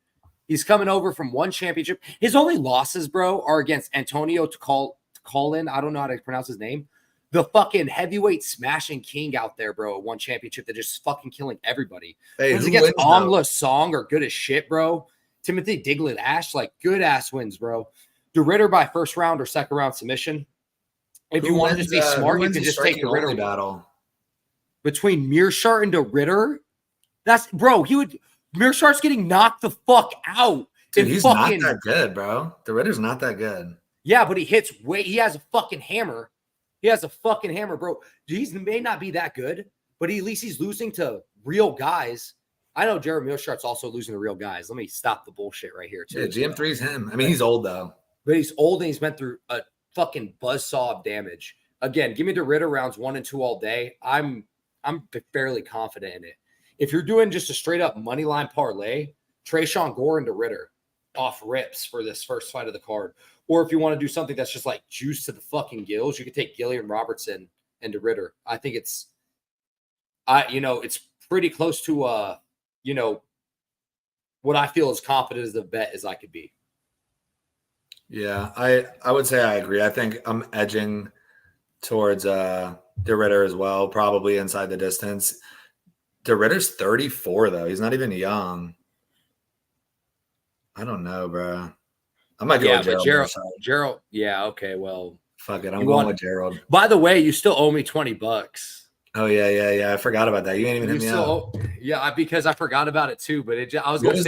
He's coming over from one championship. His only losses, bro, are against Antonio Tolin. I don't know how to pronounce his name. The fucking heavyweight smashing king out there, bro, at one championship that just fucking killing everybody. Hey, Wins who against wins, Ongla Song are good as shit, bro. Timothy Diglett Ash, like good ass wins, bro. DeRitter by first round or second round submission. If you want to just be smart, you can just take DeRitter battle between Mearshart and DeRitter. That's bro. Mearshart's getting knocked the fuck out. Dude, he's not that good, bro. DeRitter's not that good. Yeah, but he hits way. He has a fucking hammer. He has a fucking hammer, bro. He may not be that good, but at least he's losing to real guys. I know Jared Mearshart's also losing to real guys. Let me stop the bullshit right here, too. Yeah, GM3's him. I mean, he's old, though. But he's old and he's been through a fucking buzzsaw of damage. Again, give me DeRitter rounds 1 and 2 all day. I'm fairly confident in it. If you're doing just a straight up money line parlay, Trayshawn Gore and DeRitter off rips for this first fight of the card. Or if you want to do something that's just like juice to the fucking gills, you could take Gillian Robertson and DeRitter. I think it's pretty close to what I feel as confident as a bet as I could be. Yeah, I would say I agree. I think I'm edging towards DeRitter as well, probably inside the distance. DeRitter's 34, though. He's not even young. I don't know, bro. I might go with Gerald. Yeah, okay, well. Fuck it. I'm going with Gerald. By the way, you still owe me $20. Oh, yeah. I forgot about that. You ain't even hit me up. Yeah, because I forgot about it too. But I was going to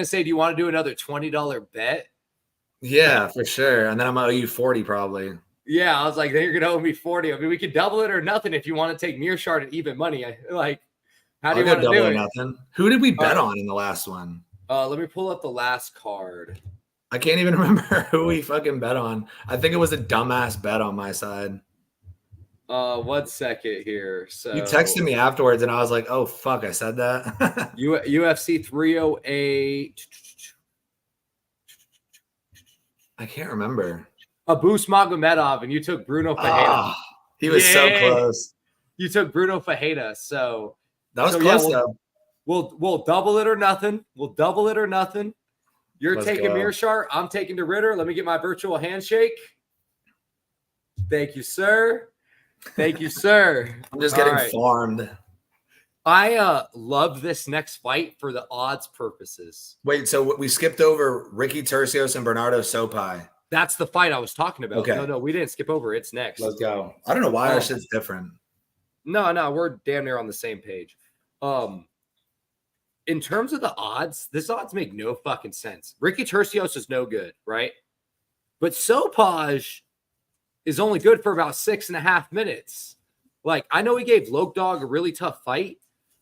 say, do you want to do another $20 bet? Yeah, for sure. And then I'm going to owe you 40 probably. Yeah, I was like, then you're going to owe me 40. I mean, we could double it or nothing if you want to take Mearshart at even money. How do you want to do it? Nothing. Who did we bet on in the last one? Let me pull up the last card. I can't even remember who we fucking bet on. I think it was a dumbass bet on my side. 1 second here. So you texted me afterwards, and I was like, "Oh fuck, I said that." UFC 308. I can't remember. Abus Magomedov, and you took Bruno Fajeda. He was so close. You took Bruno Fajeda, so that was close though. We'll double it or nothing. You're taking Mearshart. I'm taking DeRitter. Let me get my virtual handshake. Thank you, sir. I'm just getting farmed. I love this next fight for the odds purposes. Wait, so we skipped over Ricky Tercios and Bernardo Sopai. That's the fight I was talking about. Okay. No, we didn't skip over. It's next. Let's go. I don't know why our shit's different. No, we're damn near on the same page. In terms of the odds, this odds make no fucking sense. Ricky Tercios is no good, right? But Sopaj is only good for about 6.5 minutes. Like, I know he gave Lokdog a really tough fight,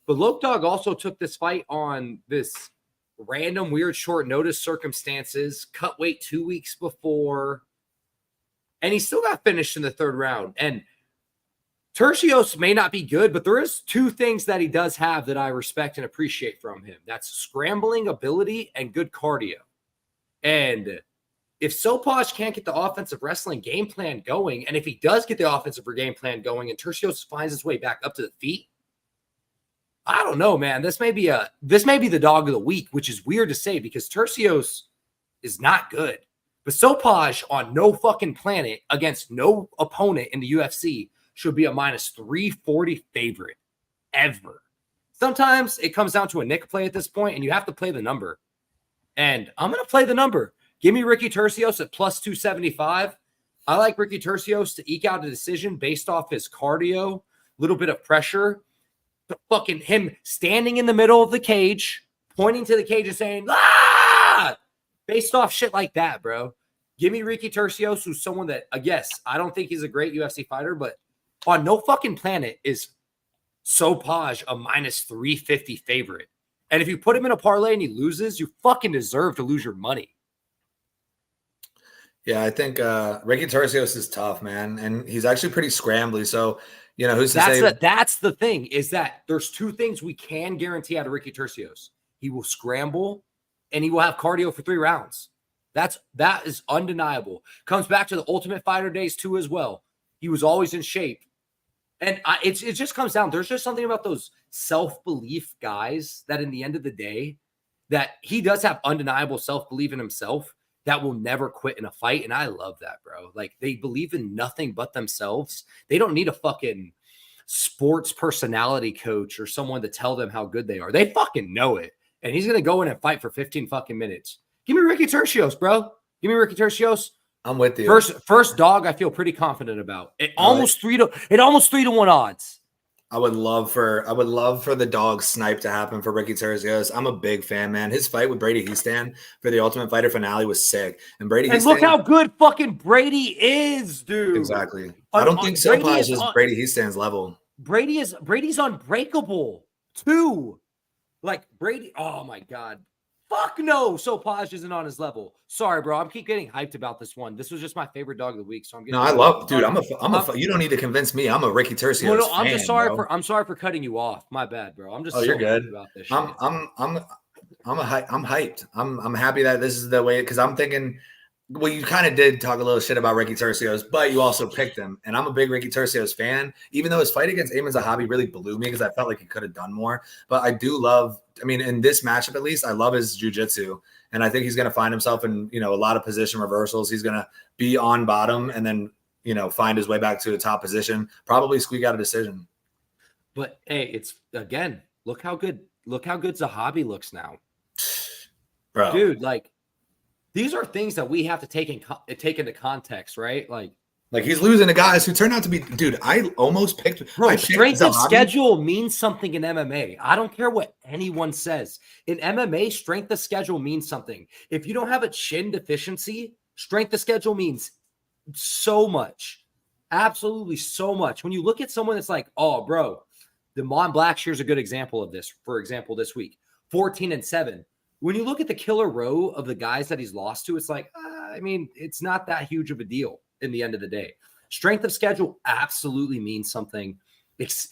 but Lokdog also took this fight on this random, weird, short notice circumstances, cut weight 2 weeks before, and he still got finished in the third round. And Tercios may not be good, but there is 2 things that he does have that I respect and appreciate from him. That's scrambling ability and good cardio. And if Sopaj can't get the offensive wrestling game plan going, and if he does get the offensive game plan going and Tercios finds his way back up to the feet, I don't know, man. This may be the dog of the week, which is weird to say because Tercios is not good. But Sopaj on no fucking planet against no opponent in the UFC should be a minus 340 favorite ever. Sometimes it comes down to a Nick play at this point, and you have to play the number. And I'm going to play the number. Give me Ricky Tercios at plus 275. I like Ricky Tercios to eke out a decision based off his cardio, little bit of pressure. But fucking him standing in the middle of the cage, pointing to the cage and saying, "Ah!" Based off shit like that, bro. Give me Ricky Tercios, who's someone that, yes, I don't think he's a great UFC fighter, but on no fucking planet is Sopaj a minus 350 favorite. And if you put him in a parlay and he loses, you fucking deserve to lose your money. Yeah, I think Ricky Tercios is tough, man. And he's actually pretty scrambly. So, who's to say? That's the thing, is that there's 2 things we can guarantee out of Ricky Tercios. He will scramble and he will have cardio for 3 rounds. That is undeniable. Comes back to the Ultimate Fighter days too as well. He was always in shape. And it just comes down. There's just something about those self-belief guys that in the end of the day, that he does have undeniable self-belief in himself that will never quit in a fight. And I love that, bro. Like, they believe in nothing but themselves. They don't need a fucking sports personality coach or someone to tell them how good they are. They fucking know it. And he's going to go in and fight for 15 fucking minutes. Give me Ricky Tercios, bro. Give me Ricky Tercios. I'm with you. First dog, I feel pretty confident about. Almost 3-1 odds. I would love for the dog snipe to happen for Ricky Tercios. I'm a big fan, man. His fight with Brady Heastan for the Ultimate Fighter finale was sick. And look how good fucking Brady is, dude. Exactly. I don't think Sopaj is Brady Heastan's level. Brady's unbreakable too. Like Brady, oh my God. Fuck no, Sopaj isn't on his level. Sorry, bro. I'm keep getting hyped about this one. This was just my favorite dog of the week, so I'm getting. No, I love, dude. You don't need to convince me. I'm a Ricky Tercios fan. I'm just sorry I'm sorry for cutting you off. My bad, bro. I'm just. Oh, you're good. About this shit. I'm hyped. I'm happy that this is the way, because I'm thinking. Well, you kind of did talk a little shit about Ricky Tercios, but you also picked him. And I'm a big Ricky Tercios fan, even though his fight against Amin Zahabi really blew me because I felt like he could have done more. But I do love, in this matchup at least, I love his jiu-jitsu. And I think he's going to find himself in, a lot of position reversals. He's going to be on bottom and then, find his way back to a top position, probably squeak out a decision. But, hey, it's, again, look how good Zahabi looks now. Bro. Dude, like, these are things that we have to take into context, right? Like he's losing to guys who turn out to be, dude. I almost picked. Bro, strength of schedule means something in MMA. I don't care what anyone says. In MMA, strength of schedule means something. If you don't have a chin deficiency, strength of schedule means so much, absolutely so much. When you look at someone that's like, oh, bro, Damon Blackshear's a good example of this. For example, this week, 14-7. When you look at the killer row of the guys that he's lost to, it's like, it's not that huge of a deal in the end of the day. Strength of schedule absolutely means something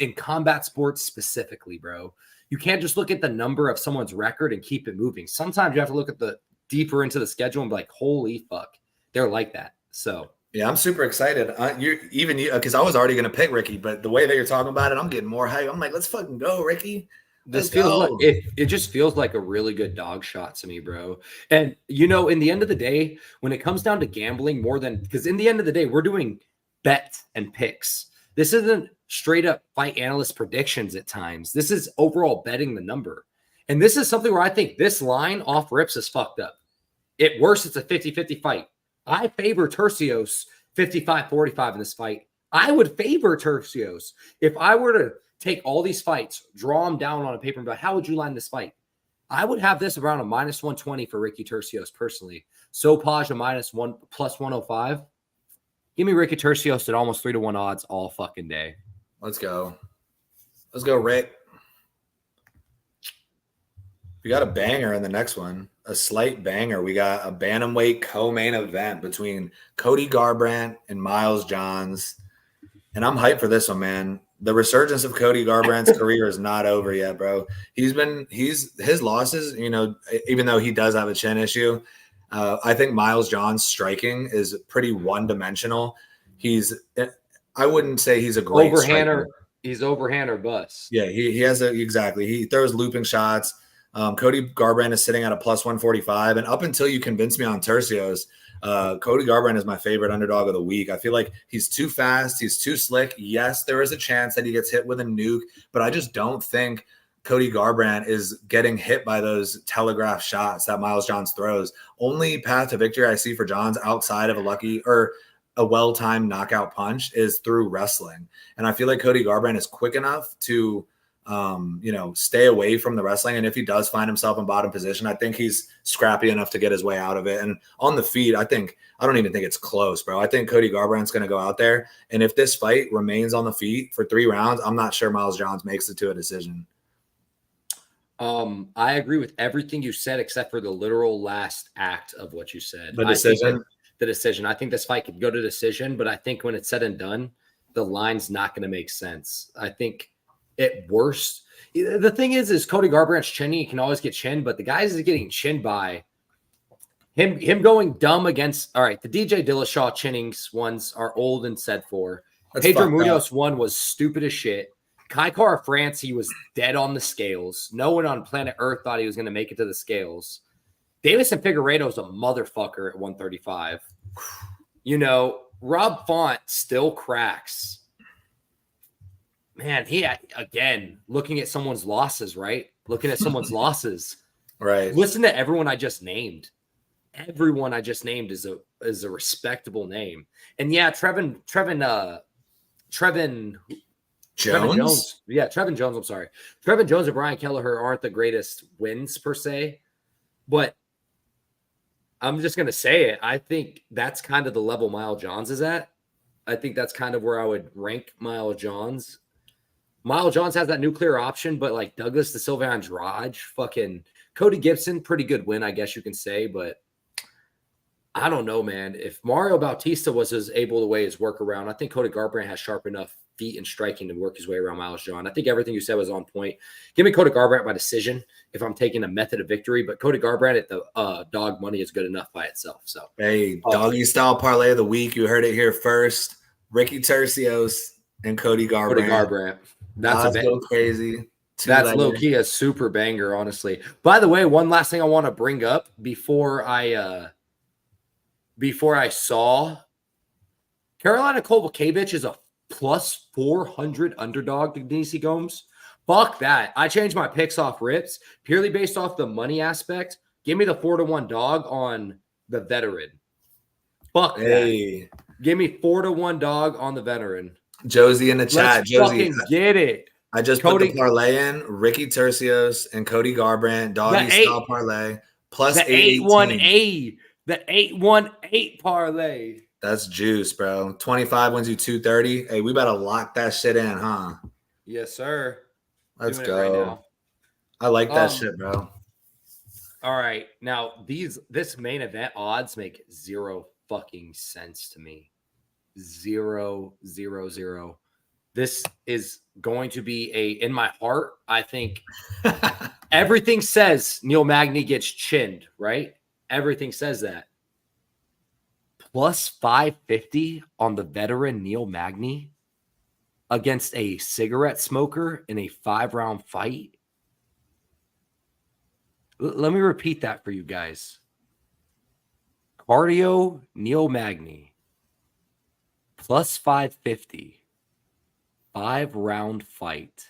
in combat sports specifically, bro. You can't just look at the number of someone's record and keep it moving. Sometimes you have to look at the deeper into the schedule and be like, holy fuck, they're like that. So yeah, I'm super excited. Because I was already going to pick Ricky, but the way that you're talking about it, I'm getting more hype. I'm like, let's fucking go, Ricky. This feels like it just feels like a really good dog shot to me, bro. And in the end of the day, when it comes down to gambling, because in the end of the day, we're doing bets and picks. This isn't straight up fight analyst predictions at times. This is overall betting the number. And this is something where I think this line off rips is fucked up. At worst, it's a 50-50 fight. I favor Tercios 55-45 in this fight. I would favor Tercios if I were to take all these fights, draw them down on a paper, and be like, how would you line this fight? I would have this around a -120 for Ricky Tercios personally. Sopaj a -1 +105. Give me Ricky Tercios at almost 3-1 odds all fucking day. Let's go. Let's go, Rick. We got a banger in the next one. A slight banger. We got a bantamweight co-main event between Cody Garbrandt and Miles Johns. And I'm hyped for this one, man. The resurgence of Cody Garbrandt's career is not over yet, bro. His losses, even though he does have a chin issue, I think Miles Johns' striking is pretty one-dimensional. I wouldn't say he's a great overhander. He's overhand or bust. Yeah, he has exactly. He throws looping shots. Cody Garbrandt is sitting at a +145, and up until you convince me on Tercios, Cody Garbrandt is my favorite underdog of the week. I feel like he's too fast. He's too slick. Yes, there is a chance that he gets hit with a nuke, but I just don't think Cody Garbrandt is getting hit by those telegraph shots that Miles Johns throws. Only path to victory I see for Johns outside of a well-timed knockout punch is through wrestling. And I feel like Cody Garbrandt is quick enough to stay away from the wrestling. And if he does find himself in bottom position, I think he's scrappy enough to get his way out of it. And on the feet, I don't even think it's close, bro. I think Cody Garbrandt's going to go out there. And if this fight remains on the feet for 3 rounds, I'm not sure Miles Johns makes it to a decision. I agree with everything you said, except for the literal last act of what you said. The decision. I think this fight could go to decision, but I think when it's said and done, the line's not going to make sense. I think at worst, the thing is Cody Garbrandt's chinning. He can always get chinned, but the guys is getting chinned by him going dumb against. All right, the DJ Dillashaw chinnings ones are old and said for. Pedro fucked up. Munoz one was stupid as shit. Kai Kara France, he was dead on the scales. No one on planet Earth thought he was going to make it to the scales. Davison Figueiredo's a motherfucker at 135. You know, Rob Font still cracks. Man, again, looking at someone's losses, right? Looking at someone's losses. Right. Listen to everyone I just named. Everyone I just named is a respectable name. And yeah, Trevin Jones. Yeah, Trevin Jones. I'm sorry. Trevin Jones and Brian Kelleher aren't the greatest wins per se, but I'm just going to say it. I think that's kind of the level Mile Johns is at. I think that's kind of where I would rank Mile Johns. Mile Johns has that nuclear option, but like Douglas Da Silva Andrade, fucking Cody Gibson, pretty good win, I guess you can say, but I don't know, man. If Mario Bautista was able to weigh his work around, I think Cody Garbrandt has sharp enough feet and striking to work his way around Miles John. I think everything you said was on point. Give me Cody Garbrandt by decision if I'm taking a method of victory, but Cody Garbrandt at the dog money is good enough by itself. So, hey, doggy style parlay of the week. You heard it here first. Ricky Tercios and Cody Garbrandt. Cody Garbrandt. That's go crazy. That's low key a super banger, honestly. By the way, one last thing I want to bring up before I saw Carolina Kovalevich is a plus 400 underdog to DC Gomes. Fuck that. I changed my picks off rips purely based off the money aspect. Give me the 4-1 dog on the veteran. Fuck that. Give me 4-1 dog on the veteran. Josie in the chat. Let's Josie, fucking get it. I just put the parlay in. Ricky Tercios and Cody Garbrandt, doggy style parlay, plus 818. The 818 parlay. That's juice, bro. 25 wins you 230. Hey, we better lock that shit in, huh? Yes, sir. Let's go. Right now. I like that shit, bro. All right. Now, this main event odds make zero fucking sense to me. 0, 0, 0. This is going to be in my heart, I think everything says Neil Magny gets chinned, right? Everything says that. Plus 550 on the veteran Neil Magny against a cigarette smoker in a 5-round fight. Let me repeat that for you guys. Cardio Neil Magny plus 550. 5-round fight.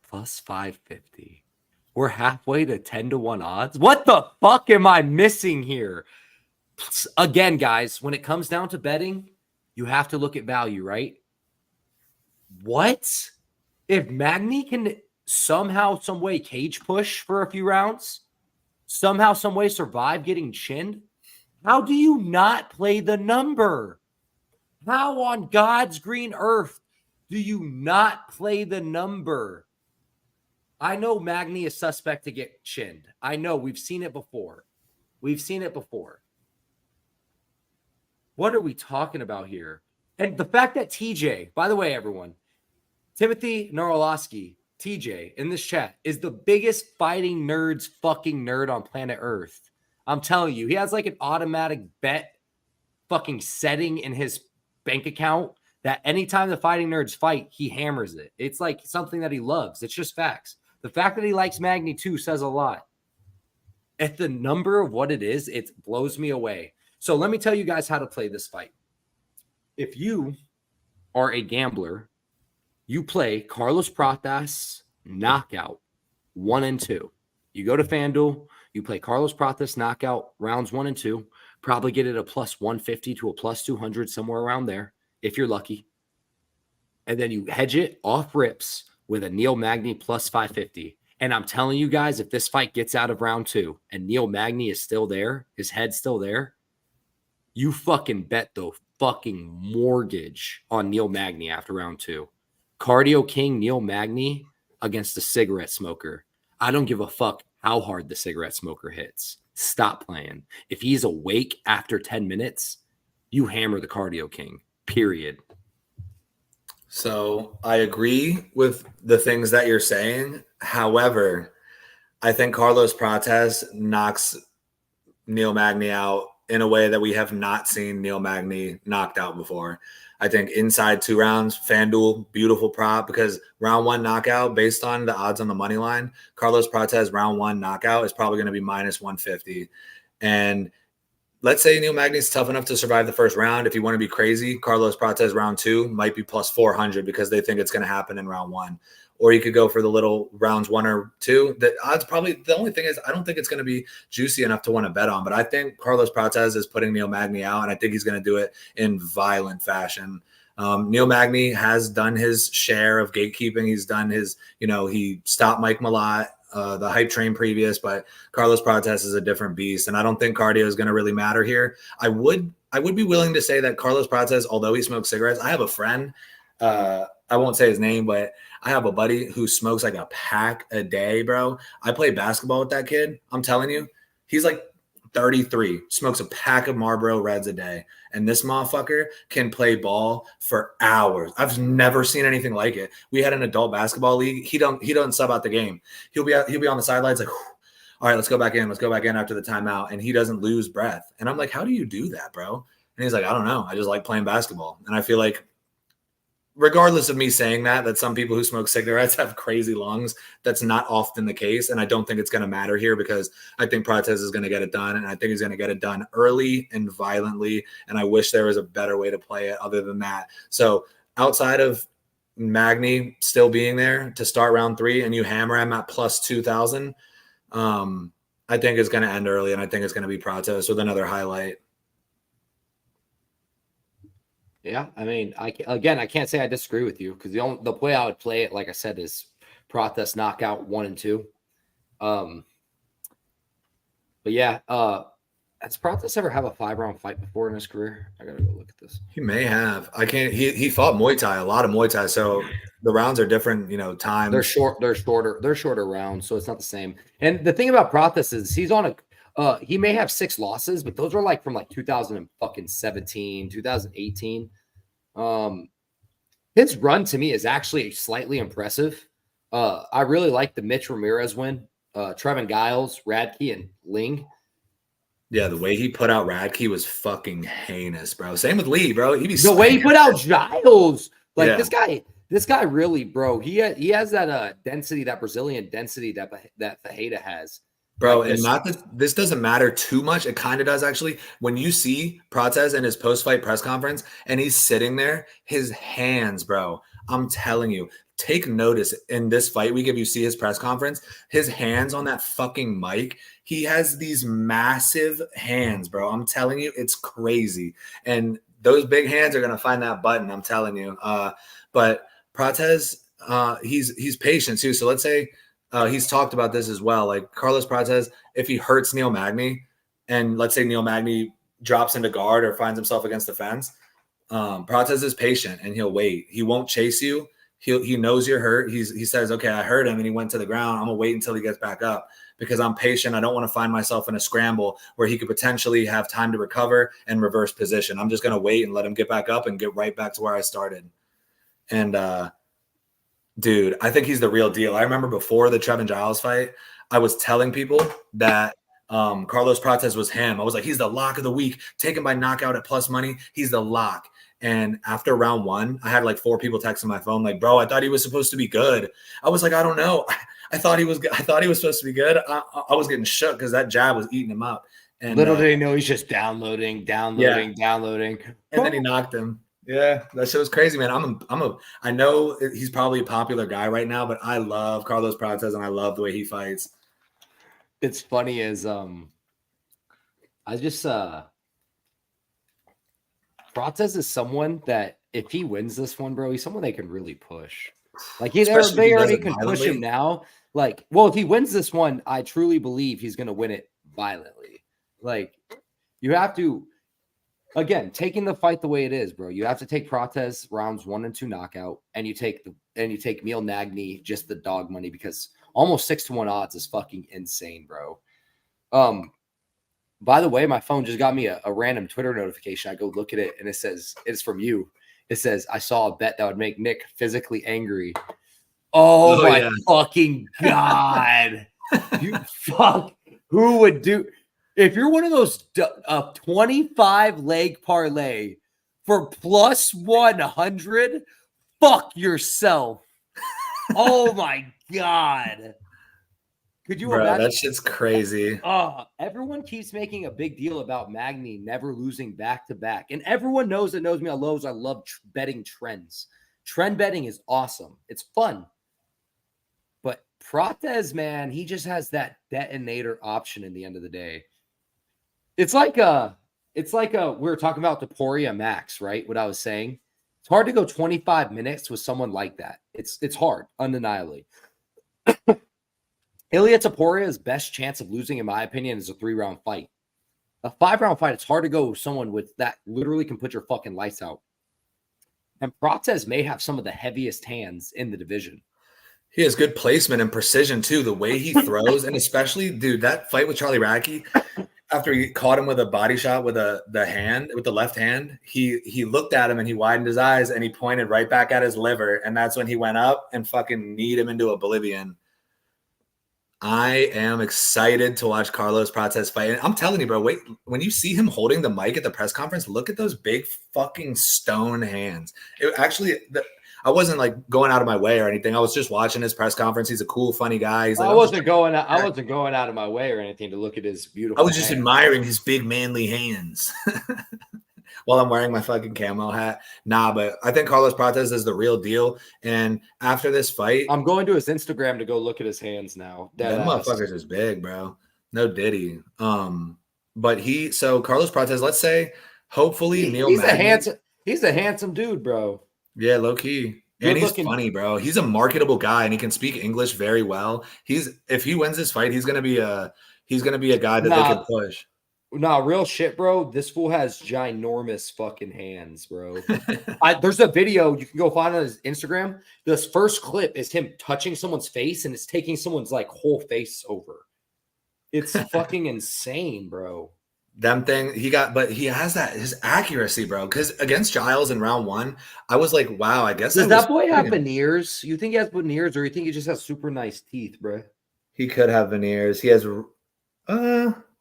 Plus 550. We're halfway to 10-1 odds. What the fuck am I missing here? Again, guys, when it comes down to betting, you have to look at value, right? What? If Magny can somehow, some way cage push for a few rounds, somehow, some way survive getting chinned, how do you not play the number? How on God's green earth do you not play the number? I know Magny is suspect to get chinned. I know. We've seen it before. What are we talking about here? And the fact that TJ, by the way, everyone, Timothy Norolowski, TJ, in this chat, is the biggest fighting nerd's fucking nerd on planet Earth. I'm telling you, he has like an automatic bet fucking setting in his bank account that anytime the fighting nerds fight, he hammers it. It's like something that he loves. It's just facts. The fact that he likes Magny too says a lot. At the number of what it is, it blows me away. So let me tell you guys how to play this fight. If you are a gambler, you play Carlos Prates knockout 1 and 2. You go to FanDuel, you play Carlos Prates knockout rounds 1 and 2, probably get it a plus 150 to a plus 200, somewhere around there, if you're lucky. And then you hedge it off rips with a Neil Magny plus 550. And I'm telling you guys, if this fight gets out of round 2 and Neil Magny is still there, his head's still there, you fucking bet the fucking mortgage on Neil Magny after round 2. Cardio King Neil Magny against a cigarette smoker. I don't give a fuck how hard the cigarette smoker hits. Stop playing. If he's awake after 10 minutes, you hammer the Cardio King, period. So I agree with the things that you're saying. However, I think Carlos Prates knocks Neil Magny out in a way that we have not seen Neil Magny knocked out before. I think inside 2 rounds, FanDuel, beautiful prop, because round 1 knockout, based on the odds on the money line, Carlos Prates round 1 knockout is probably going to be minus 150. And let's say Neil Magny's tough enough to survive the first round. If you want to be crazy, Carlos Prates round 2 might be plus 400 because they think it's going to happen in round 1. Or you could go for the little rounds 1 or 2. The odds probably, the only thing is I don't think it's going to be juicy enough to want to bet on. But I think Carlos Prates is putting Neil Magny out, and I think he's going to do it in violent fashion. Neil Magny has done his share of gatekeeping. He's done his, he stopped Mike Malott, the hype train previous, but Carlos Prates is a different beast. And I don't think cardio is going to really matter here. I would be willing to say that Carlos Prates, although he smokes cigarettes, I have a friend, I won't say his name, but I have a buddy who smokes like a pack a day, bro. I play basketball with that kid. I'm telling you, he's like 33, smokes a pack of Marlboro Reds a day. And this motherfucker can play ball for hours. I've never seen anything like it. We had an adult basketball league. He don't sub out the game. He'll be on the sidelines like, all right, let's go back in. Let's go back in after the timeout. And he doesn't lose breath. And I'm like, how do you do that, bro? And he's like, I don't know. I just like playing basketball. And I feel like, regardless of me saying that some people who smoke cigarettes have crazy lungs, that's not often the case. And I don't think it's going to matter here because I think Prates is going to get it done. And I think he's going to get it done early and violently. And I wish there was a better way to play it other than that. So outside of Magny still being there to start round 3 and you hammer him at plus 2,000, I think it's going to end early. And I think it's going to be Prates with another highlight. Yeah, I mean, I can't say I disagree with you because the way I would play it, like I said, is Prates knockout 1 and 2. But yeah, has Prates ever have a 5-round fight before in his career? I gotta go look at this. He may have. I can't. He fought Muay Thai, a lot of Muay Thai. So the rounds are different. Time. They're shorter rounds, so it's not the same. And the thing about Prates is he's on he may have 6 losses, but those are like from like 2017, 2018. His run to me is actually slightly impressive. I really like the Mitch Ramirez win, Trevin Giles, Radke, and Ling. Yeah, the way he put out Radke was fucking heinous, bro. Same with Lee, bro. The way he put out Giles, like this guy really, bro. He has that density, that Brazilian density that Fajeda has. Bro, like and this doesn't matter too much. It kind of does, actually. When you see Prates in his post-fight press conference and he's sitting there, his hands, bro, I'm telling you, take notice in this fight week. If you see his press conference, his hands on that fucking mic, he has these massive hands, bro. I'm telling you, it's crazy. And those big hands are going to find that button, I'm telling you. But Prates, he's patient too. So let's say, he's talked about this as well. Like Carlos Prates, if he hurts Neil Magny, and let's say Neil Magny drops into guard or finds himself against the fence, Prates is patient and he'll wait. He won't chase you. He knows you're hurt. He says, okay, I hurt him and he went to the ground. I'm gonna wait until he gets back up because I'm patient. I don't want to find myself in a scramble where he could potentially have time to recover and reverse position. I'm just gonna wait and let him get back up and get right back to where I started. And dude, I think he's the real deal. I remember before the Trevin Giles fight, I was telling people that Carlos Prates was him. I was like, he's the lock of the week. Taken by knockout at plus money. He's the lock. And after round 1, I had like 4 people texting my phone like, bro, I thought he was supposed to be good. I was like, I don't know. I thought he was supposed to be good. I was getting shook because that jab was eating him up. And little did he know he's just downloading. And then he knocked him. Yeah, that shit was crazy, man. I know he's probably a popular guy right now, but I love Carlos Prates and I love the way he fights. It's funny as Prates is someone that if he wins this one, bro, he's someone they can really push. Like they already can push him now. Like, well, if he wins this one, I truly believe he's gonna win it violently. Like, you have to. Again, taking the fight the way it is, bro. You have to take Prates rounds 1 and 2 knockout, and you take Neil Magny just the dog money because almost 6-1 odds is fucking insane, bro. By the way, my phone just got me a random Twitter notification. I go look at it, and it says it's from you. It says I saw a bet that would make Nick physically angry. Oh my fucking god! You fuck. Who would do? If you're one of those 25 leg parlay for plus 100, fuck yourself. Oh my God. Could you Bro, imagine? that shit's crazy. Everyone keeps making a big deal about Magny never losing back to back. And everyone knows that knows me. I love betting trends. Trend betting is awesome. It's fun. But Prates, man, he just has that detonator option in the end of the day. It's like we were talking about Taporia Max, right? What I was saying. It's hard to go 25 minutes with someone like that. It's hard, undeniably. Ilia Taporia's best chance of losing, in my opinion, is a 3-round fight. A 5-round fight, it's hard to go with someone with that literally can put your fucking lights out. And Prates may have some of the heaviest hands in the division. He has good placement and precision too. The way he throws, and especially, dude, that fight with Charlie Radke, after he caught him with a body shot with the left hand, he looked at him and he widened his eyes and he pointed right back at his liver, and that's when he went up and fucking kneed him into oblivion. I am excited to watch Carlos Prates fight. And I'm telling you, bro, wait, when you see him holding the mic at the press conference, look at those big fucking stone hands. I wasn't like going out of my way or anything. I was just watching his press conference. He's a cool, funny guy. He's like, I wasn't going out of my way or anything to look at his beautiful. I was just admiring his big manly hands while I'm wearing my fucking camo hat. Nah, but I think Carlos Prates is the real deal. And after this fight, I'm going to his Instagram to go look at his hands now. That motherfucker's is big, bro. No diddy. But Carlos Prates, let's say, hopefully he's a handsome dude, bro. Yeah, low key. And he's funny, bro. He's a marketable guy and he can speak English very well. If he wins this fight, he's gonna be a guy that they can push. Nah, real shit, bro. This fool has ginormous fucking hands, bro. There's a video you can go find on his Instagram. This first clip is him touching someone's face and it's taking someone's like whole face over. It's fucking insane, bro. But he has his accuracy, bro. Because against Giles in round 1, I was like, wow, I guess. Does that boy have veneers? You think he has veneers or you think he just has super nice teeth, bro? He could have veneers. He has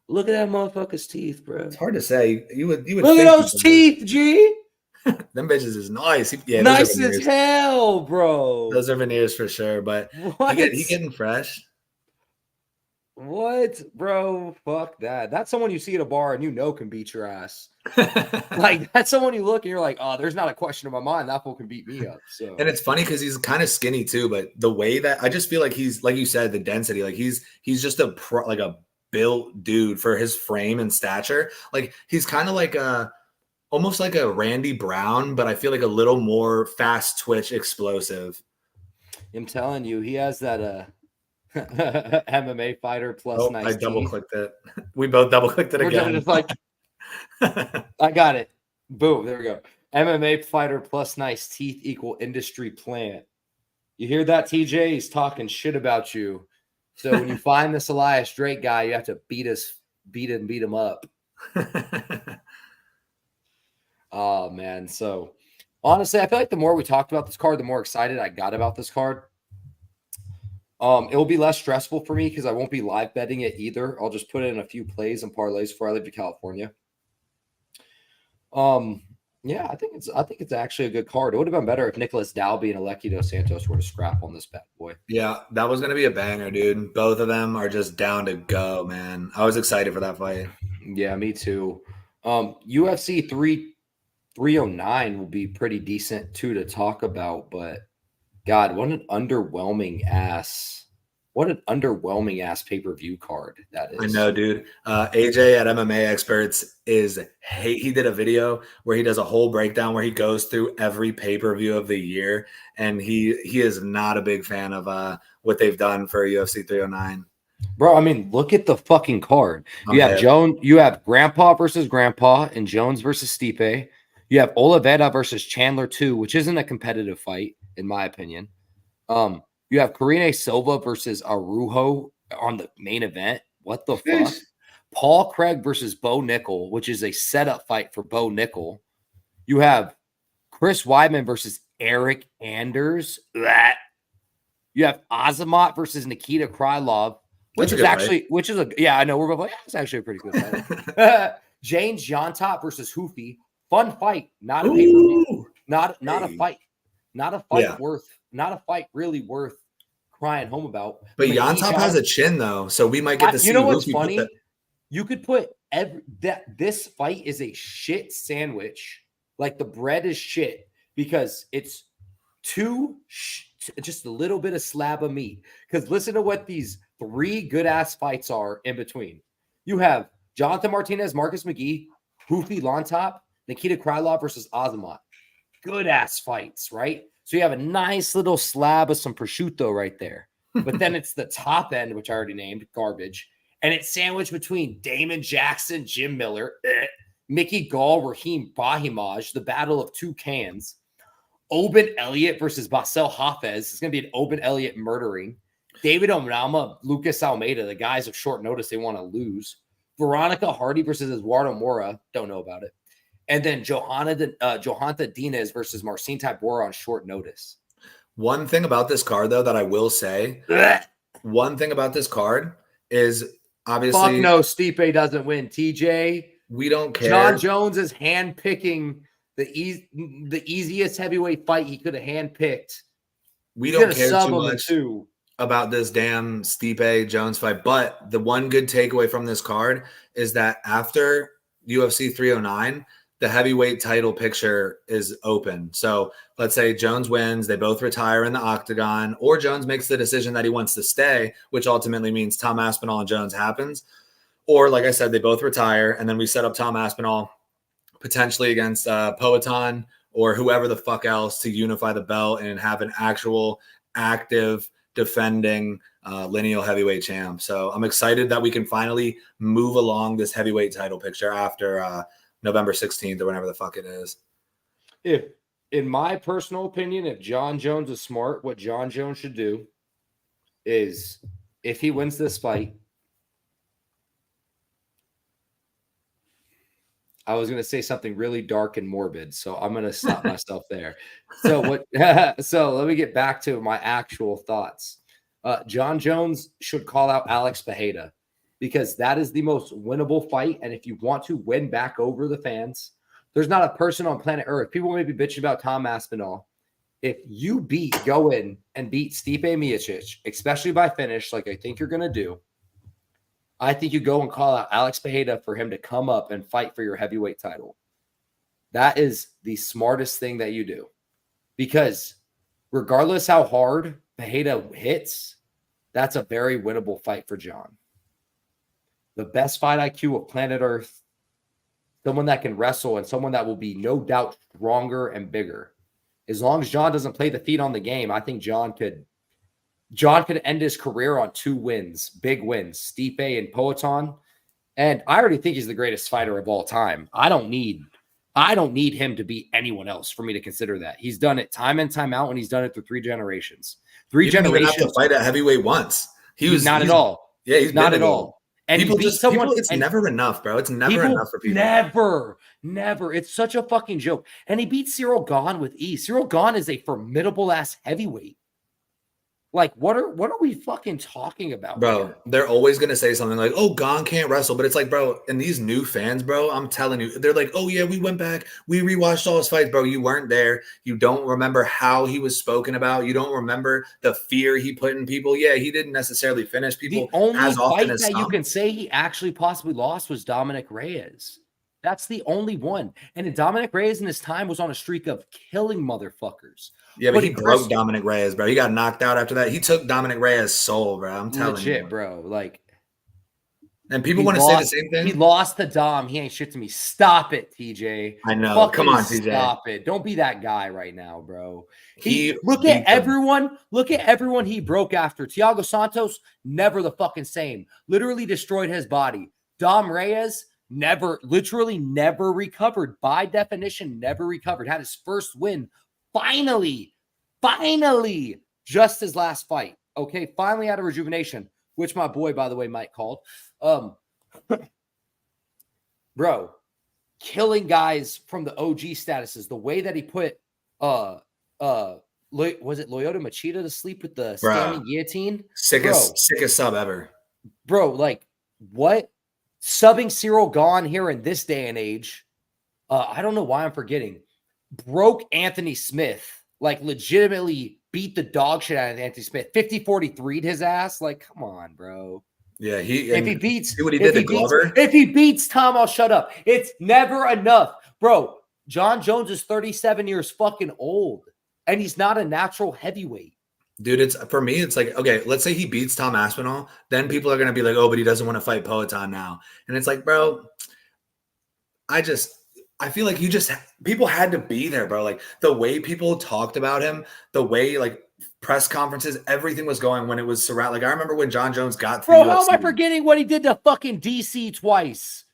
look at that motherfucker's teeth, bro. It's hard to say. You would look at those teeth, G. Them bitches is nice. Nice as hell, bro. Those are veneers for sure. But he getting fresh. What, bro? Fuck that. That's someone you see at a bar and you know can beat your ass. Like that's someone you look and you're like, oh, there's not a question in my mind that fool can beat me up. So and it's funny because he's kind of skinny too, but the way that I just feel like he's like you said, the density, like he's just a built dude for his frame and stature. Like he's kind of like almost like a Randy Brown, but I feel like a little more fast twitch, explosive. I'm telling you, he has that MMA fighter plus nice. I double clicked it. We both double clicked it again. Just like I got it. Boom. There we go. MMA fighter plus nice teeth equal industry plant. You hear that, TJ? He's talking shit about you. So when you find this Elias Drake guy, you have to beat him up. Oh man. So honestly, I feel like the more we talked about this card, the more excited I got about this card. It will be less stressful for me because I won't be live betting it either. I'll just put in a few plays and parlays before I leave to California. Yeah, I think it's actually a good card. It would have been better if Nicholas Dalby and Aleki Dos Santos were to scrap on this bad boy. Yeah, that was gonna be a banger, dude. Both of them are just down to go, man. I was excited for that fight. Yeah, me too. UFC 309 will be pretty decent too to talk about, but God, what an underwhelming ass pay-per-view card that is. I know, dude. AJ at MMA Experts he did a video where he does a whole breakdown where he goes through every pay-per-view of the year, and he is not a big fan of what they've done for UFC 309. Bro, I mean, look at the fucking card. You have Grandpa versus Grandpa and Jones versus Stipe. You have Oliveira versus Chandler 2, which isn't a competitive fight, in my opinion. You have Karine Silva versus Araujo on the main event. What the fuck? Paul Craig versus Bo Nickel, which is a setup fight for Bo Nickel. You have Chris Weidman versus Eric Anders. You have Azamat versus Nikita Krylov. which That's is a good actually, which is a, yeah, I know we're both like, it's actually a pretty good fight. James John Top versus Hoofy. Fun fight, not a fight. pay-per-view. Ooh. Not a Hey. fight. Not a fight not a fight really worth crying home about. But McGee Yontop has a chin though, so we might get to see you know what's Hoofy funny? put You could put this fight is a shit sandwich. Like the bread is shit because it's just a little bit of slab of meat. Because listen to what these 3 good ass fights are in between. You have Jonathan Martinez, Marcus McGee, Hoofy Lontop, Nikita Krylov versus Azamat. Good ass fights, right? So you have a nice little slab of some prosciutto right there. But then it's the top end, which I already named, garbage. And it's sandwiched between Damon Jackson, Jim Miller, Mickey Gall, Raheem Bahimaj, the battle of 2 cans. Oben Elliott versus Basel Hafez. It's going to be an Oben Elliott murdering. David Onama, Lucas Almeida, the guys of short notice they want to lose. Veronica Hardy versus Eduardo Mora. Don't know about it. And then Johanta Diaz versus Marcin Tybura on short notice. One thing about this card, though, that I will say, one thing about this card is obviously. Fuck no, Stipe doesn't win. TJ, we don't care. John Jones is handpicking the easiest heavyweight fight he could have handpicked. We don't care too much about this damn Stipe Jones fight. But the one good takeaway from this card is that after UFC 309, the heavyweight title picture is open. So let's say Jones wins, they both retire in the octagon, or Jones makes the decision that he wants to stay, which ultimately means Tom Aspinall and Jones happens. Or like I said, they both retire, and then we set up Tom Aspinall potentially against Poatan or whoever the fuck else to unify the belt and have an actual active defending lineal heavyweight champ. So I'm excited that we can finally move along this heavyweight title picture after November 16th or whenever the fuck it is. If, in my personal opinion, if John Jones is smart, what John Jones should do is if he wins this fight, I was going to say something really dark and morbid, so I'm going to stop myself there. So so let me get back to my actual thoughts. John Jones should call out Alex Pereira because that is the most winnable fight. And if you want to win back over the fans, there's not a person on planet Earth. People may be bitching about Tom Aspinall. If you go in and beat Stipe Miocic, especially by finish, like I think you're going to do, I think you go and call out Alex Pereira for him to come up and fight for your heavyweight title. That is the smartest thing that you do. Because regardless how hard Pereira hits, that's a very winnable fight for John. The best fight IQ of planet Earth, someone that can wrestle and someone that will be no doubt stronger and bigger. As long as John doesn't play the feet on the game, I think John could end his career on 2 wins, big wins, Stipe and Poatan. And I already think he's the greatest fighter of all time. I don't need him to beat anyone else for me to consider that. He's done it time and time out, and he's done it through 3 generations. He didn't even have to fight at heavyweight once. He's at all. Yeah, he's not at all. And people it's never enough, bro. It's never enough for people. Never. It's such a fucking joke. And he beat Cyril Gahn with ease. Cyril Gahn is a formidable ass heavyweight. Like, what are we fucking talking about, bro? Here? They're always gonna say something like, "Oh, Gahn can't wrestle," but it's like, bro, and these new fans, bro, I'm telling you, they're like, "Oh yeah, we went back, we rewatched all his fights, bro." You weren't there. You don't remember how he was spoken about. You don't remember the fear he put in people. Yeah, he didn't necessarily finish people. The only as often fight as that some. you can say he actually possibly lost was Dominic Reyes. That's the only one. And Dominic Reyes in his time was on a streak of killing motherfuckers. Yeah, but he broke Dominic Reyes, bro. He got knocked out after that. He took Dominic Reyes' soul, bro. I'm telling you. Legit, bro. Like, and people want to say the same thing. He lost to Dom. He ain't shit to me. Stop it, TJ. I know. Fucking come on, TJ. Stop it. Don't be that guy right now, bro. Look at everyone he broke after. Thiago Santos, never the fucking same. Literally destroyed his body. Dom Reyes, literally never recovered. By definition, never recovered. Had his first win. Finally, just his last fight. Okay, finally out of rejuvenation, which my boy, by the way, Mike called. Bro, killing guys from the OG statuses. The way that he put was it Lyoto Machida to sleep with the standing guillotine? Sickest sub ever. bro, like what? Subbing Cyril Gahn here in this day and age. I don't know why I'm forgetting. Broke Anthony Smith, like legitimately beat the dog shit out of Anthony Smith. 50-43'd his ass. Like, come on, bro. Yeah, If he beats, see what he did to Glover. If he beats Tom, I'll shut up. It's never enough, bro. John Jones is 37 years fucking old, and he's not a natural heavyweight. Dude, it's for me, it's like, okay, let's say he beats Tom Aspinall, then people are gonna be like, oh, but he doesn't want to fight Poatan now. And it's like, bro, I feel like people had to be there, bro. Like the way people talked about him, the way like press conferences, everything was going when it was surrounded. Like I remember when John Jones got to Bro, UFC. how am I forgetting what he did to fucking DC twice?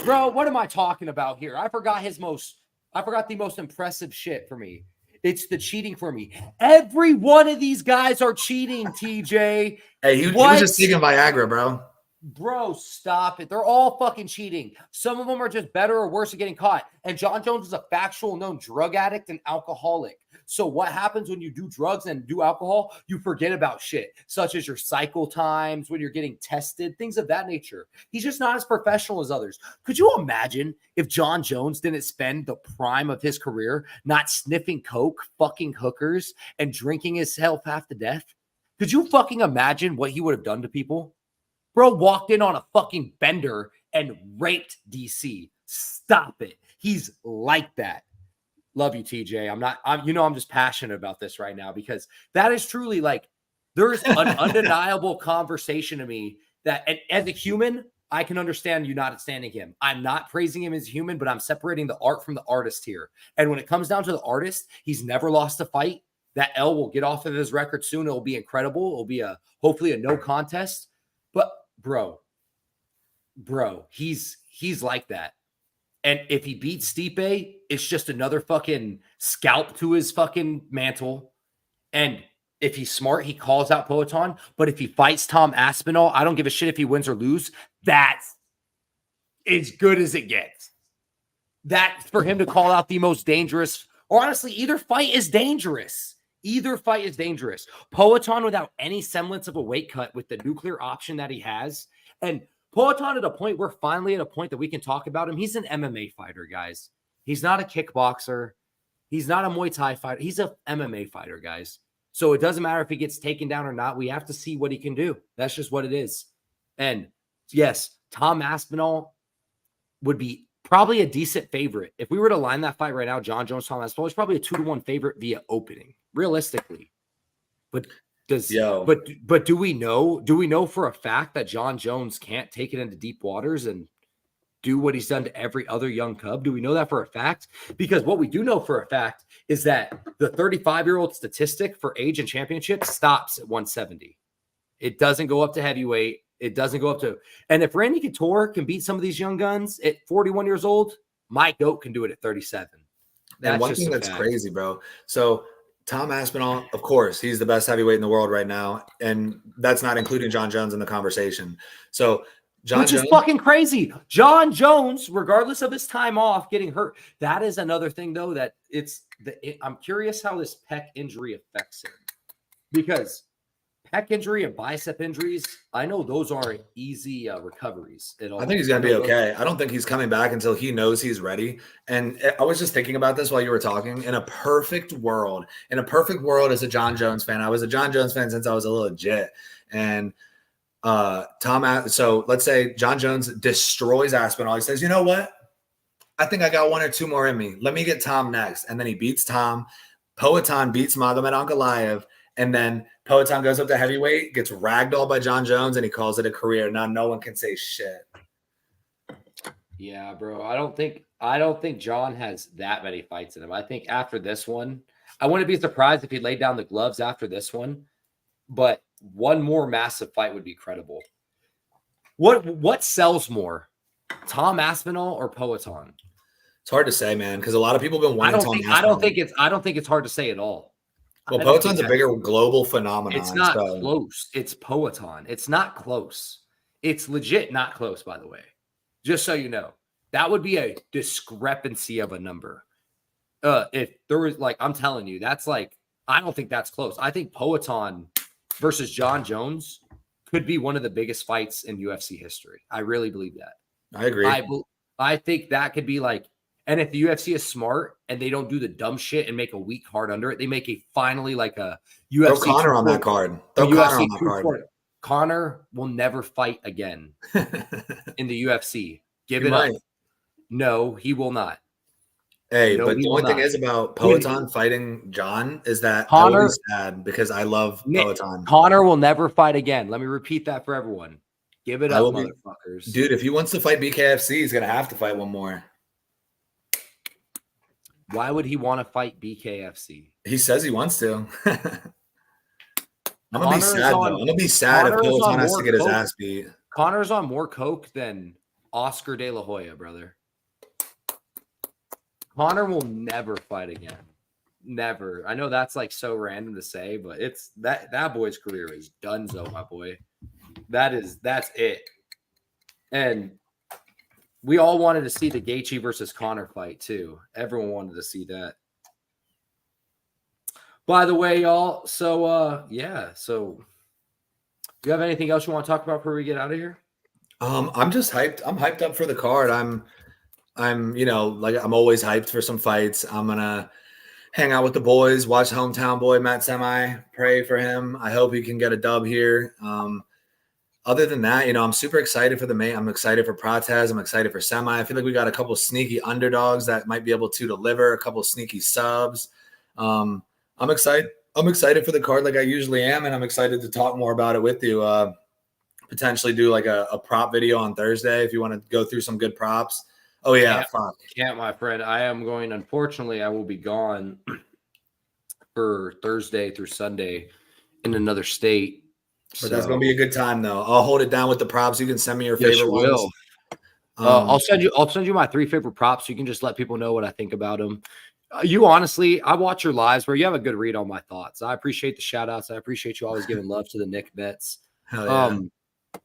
Bro, what am I talking about here? I forgot the most impressive shit for me. It's the cheating for me. Every one of these guys are cheating, TJ. Hey, he was just taking Viagra, bro. Bro, stop it. They're all fucking cheating. Some of them are just better or worse at getting caught. And John Jones is a factual known drug addict and alcoholic. So what happens when you do drugs and do alcohol? You forget about shit, such as your cycle times, when you're getting tested, things of that nature. He's just not as professional as others. Could you imagine if John Jones didn't spend the prime of his career not sniffing coke, fucking hookers, and drinking himself half to death? Could you fucking imagine what he would have done to people? Bro walked in on a fucking bender and raped DC. Stop it. He's like that. Love you, TJ. I'm just passionate about this right now because that is truly like, there's an undeniable conversation to me that, and as a human, I can understand you not standing him. I'm not praising him as a human, but I'm separating the art from the artist here. And when it comes down to the artist, he's never lost a fight. That L will get off of his record soon. It'll be incredible. It'll be hopefully a no contest. But bro, he's like that. And if he beats Stipe, it's just another fucking scalp to his fucking mantle. And if he's smart, he calls out Poatan. But if he fights Tom Aspinall, I don't give a shit if he wins or lose. That's as good as it gets. That's for him to call out the most dangerous, or honestly, either fight is dangerous. Either fight is dangerous. Poatan without any semblance of a weight cut with the nuclear option that he has. And Poatan at a point, we're finally at a point that we can talk about him. He's an MMA fighter, guys. He's not a kickboxer. He's not a Muay Thai fighter. He's an MMA fighter, guys. So it doesn't matter if he gets taken down or not. We have to see what he can do. That's just what it is. And yes, Tom Aspinall would be probably a decent favorite. If we were to line that fight right now, John Jones, Tom Aspinall is probably a 2-1 favorite via opening, realistically. But do we know for a fact that John Jones can't take it into deep waters and do what he's done to every other young cub? Do we know that for a fact? Because what we do know for a fact is that the 35-year-old statistic for age and championship stops at 170. It doesn't go up to heavyweight. It doesn't go up to, and if Randy Couture can beat some of these young guns at 41 years old, my GOAT can do it at 37. And one thing that's crazy, bro. So Tom Aspinall, of course, he's the best heavyweight in the world right now. And that's not including John Jones in the conversation. So Which is fucking crazy. John Jones, regardless of his time off, getting hurt. That is another thing, though, that I'm curious how this pec injury affects him. Because pec injury and bicep injuries, I know those aren't easy recoveries at all. I think he's going to be okay. I don't think he's coming back until he knows he's ready. And I was just thinking about this while you were talking. In a perfect world as a John Jones fan, I was a John Jones fan since I was a little legit. And so let's say John Jones destroys Aspinall. He says, you know what? I think I got one or two more in me. Let me get Tom next. And then he beats Tom. Poatan beats Magomed Ankalaev. And then Poatan goes up to heavyweight, gets ragdolled by John Jones, and he calls it a career. Now no one can say shit. Yeah, bro. I don't think John has that many fights in him. I think after this one, I wouldn't be surprised if he laid down the gloves after this one. But one more massive fight would be credible. What sells more, Tom Aspinall or Poatan? It's hard to say, man, because a lot of people have been wanting Tom Aspinall. I don't think it's hard to say at all. Well, Poatan's a bigger global phenomenon. It's not close. It's Poatan. It's not close. It's legit not close, by the way. Just so you know. That would be a discrepancy of a number. If there was, I'm telling you, that's I don't think that's close. I think Poatan versus John Jones, could be one of the biggest fights in UFC history. I really believe that. I agree. I think that could be like, and if the UFC is smart and they don't do the dumb shit and make a weak card under it, they make a finally like a UFC. Throw Conor on that card. Throw Conor on that card. Conor will never fight again in the UFC. Give He it might. up. No, he will not. Hey, No, but he the will only thing not. is about Peloton fighting John is that Conor- I will be sad because I love Peloton. Conor will never fight again. Let me repeat that for everyone. Give it up, motherfuckers. Dude, if he wants to fight BKFC, he's going to have to fight one more. Why would he want to fight BKFC? He says he wants to. I'm going to be sad, though. I'm going to be sad if Conor is Peloton on has more to get his coke. ass beat. Conor's on more coke than Oscar De La Hoya, brother. Conor will never fight again. Never. I know that's like so random to say, but it's that boy's career is donezo, my boy. That's it. And we all wanted to see the Gaethje versus Conor fight too. Everyone wanted to see that. By the way, y'all, so yeah, so do you have anything else you want to talk about before we get out of here? I'm just hyped. I'm hyped up for the card. I'm like I'm always hyped for some fights. I'm gonna hang out with the boys, watch hometown boy Matt Semi, pray for him. I hope he can get a dub here. Other than that, I'm super excited for the main. I'm excited for Prates. I'm excited for Semi. I feel like we got a couple sneaky underdogs that might be able to deliver, a couple sneaky subs. I'm excited. I'm excited for the card like I usually am, and I'm excited to talk more about it with you. Potentially do like a prop video on Thursday if you want to go through some good props. Oh, yeah. Can't, my friend. I am going, unfortunately, I will be gone for Thursday through Sunday in another state. But that's going to be a good time, though. I'll hold it down with the props. You can send me your Yes, favorite you ones. will. I'll send you my 3 favorite props. So you can just let people know what I think about them. You honestly, I watch your lives where you have a good read on my thoughts. I appreciate the shout outs. I appreciate you always giving love to the Nick bets. Hell yeah.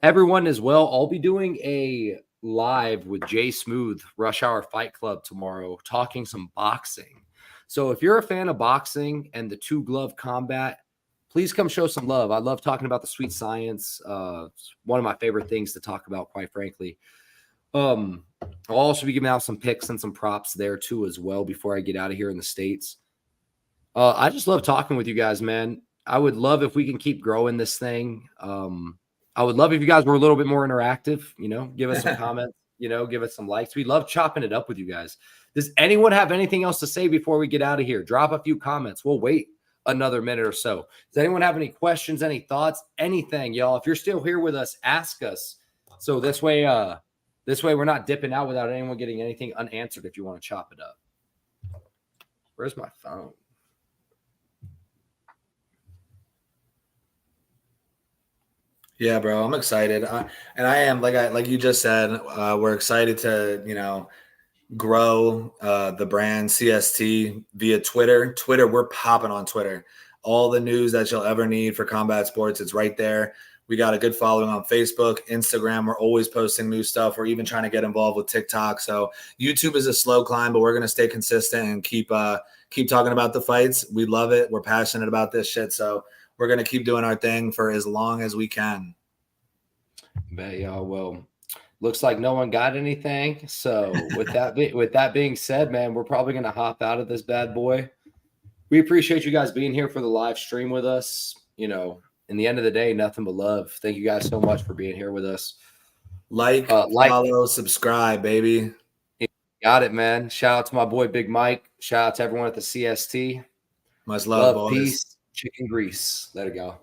Everyone as well. I'll be doing a live with Jay Smooth, Rush Hour Fight Club tomorrow, talking some boxing. So if you're a fan of boxing and the 2-glove combat, please come show some love. I love talking about the sweet science. It's one of my favorite things to talk about, quite frankly. I'll also be giving out some picks and some props there too as well before I get out of here in the States. I just love talking with you guys, man. I would love if we can keep growing this thing. I would love if you guys were a little bit more interactive, give us some comments, give us some likes. We love chopping it up with you guys. Does anyone have anything else to say before we get out of here? Drop a few comments. We'll wait another minute or so. Does anyone have any questions, any thoughts, anything, y'all? If you're still here with us, ask us. So this way we're not dipping out without anyone getting anything unanswered if you want to chop it up. Where's my phone? Yeah, bro, I'm excited. And I am, like you just said, we're excited to, grow the brand CST via Twitter. We're popping on Twitter. All the news that you'll ever need for combat sports, it's right there. We got a good following on Facebook, Instagram. We're always posting new stuff. We're even trying to get involved with TikTok. So YouTube is a slow climb, but we're going to stay consistent and keep talking about the fights. We love it. We're passionate about this shit. So we're going to keep doing our thing for as long as we can. Bet y'all. Well, looks like no one got anything. So with that being said, man, we're probably going to hop out of this bad boy. We appreciate you guys being here for the live stream with us. In the end of the day, nothing but love. Thank you guys so much for being here with us. Follow, subscribe, baby. Got it, man. Shout out to my boy Big Mike. Shout out to everyone at the CST. Much love, boys. Peace, chicken grease. Let it go.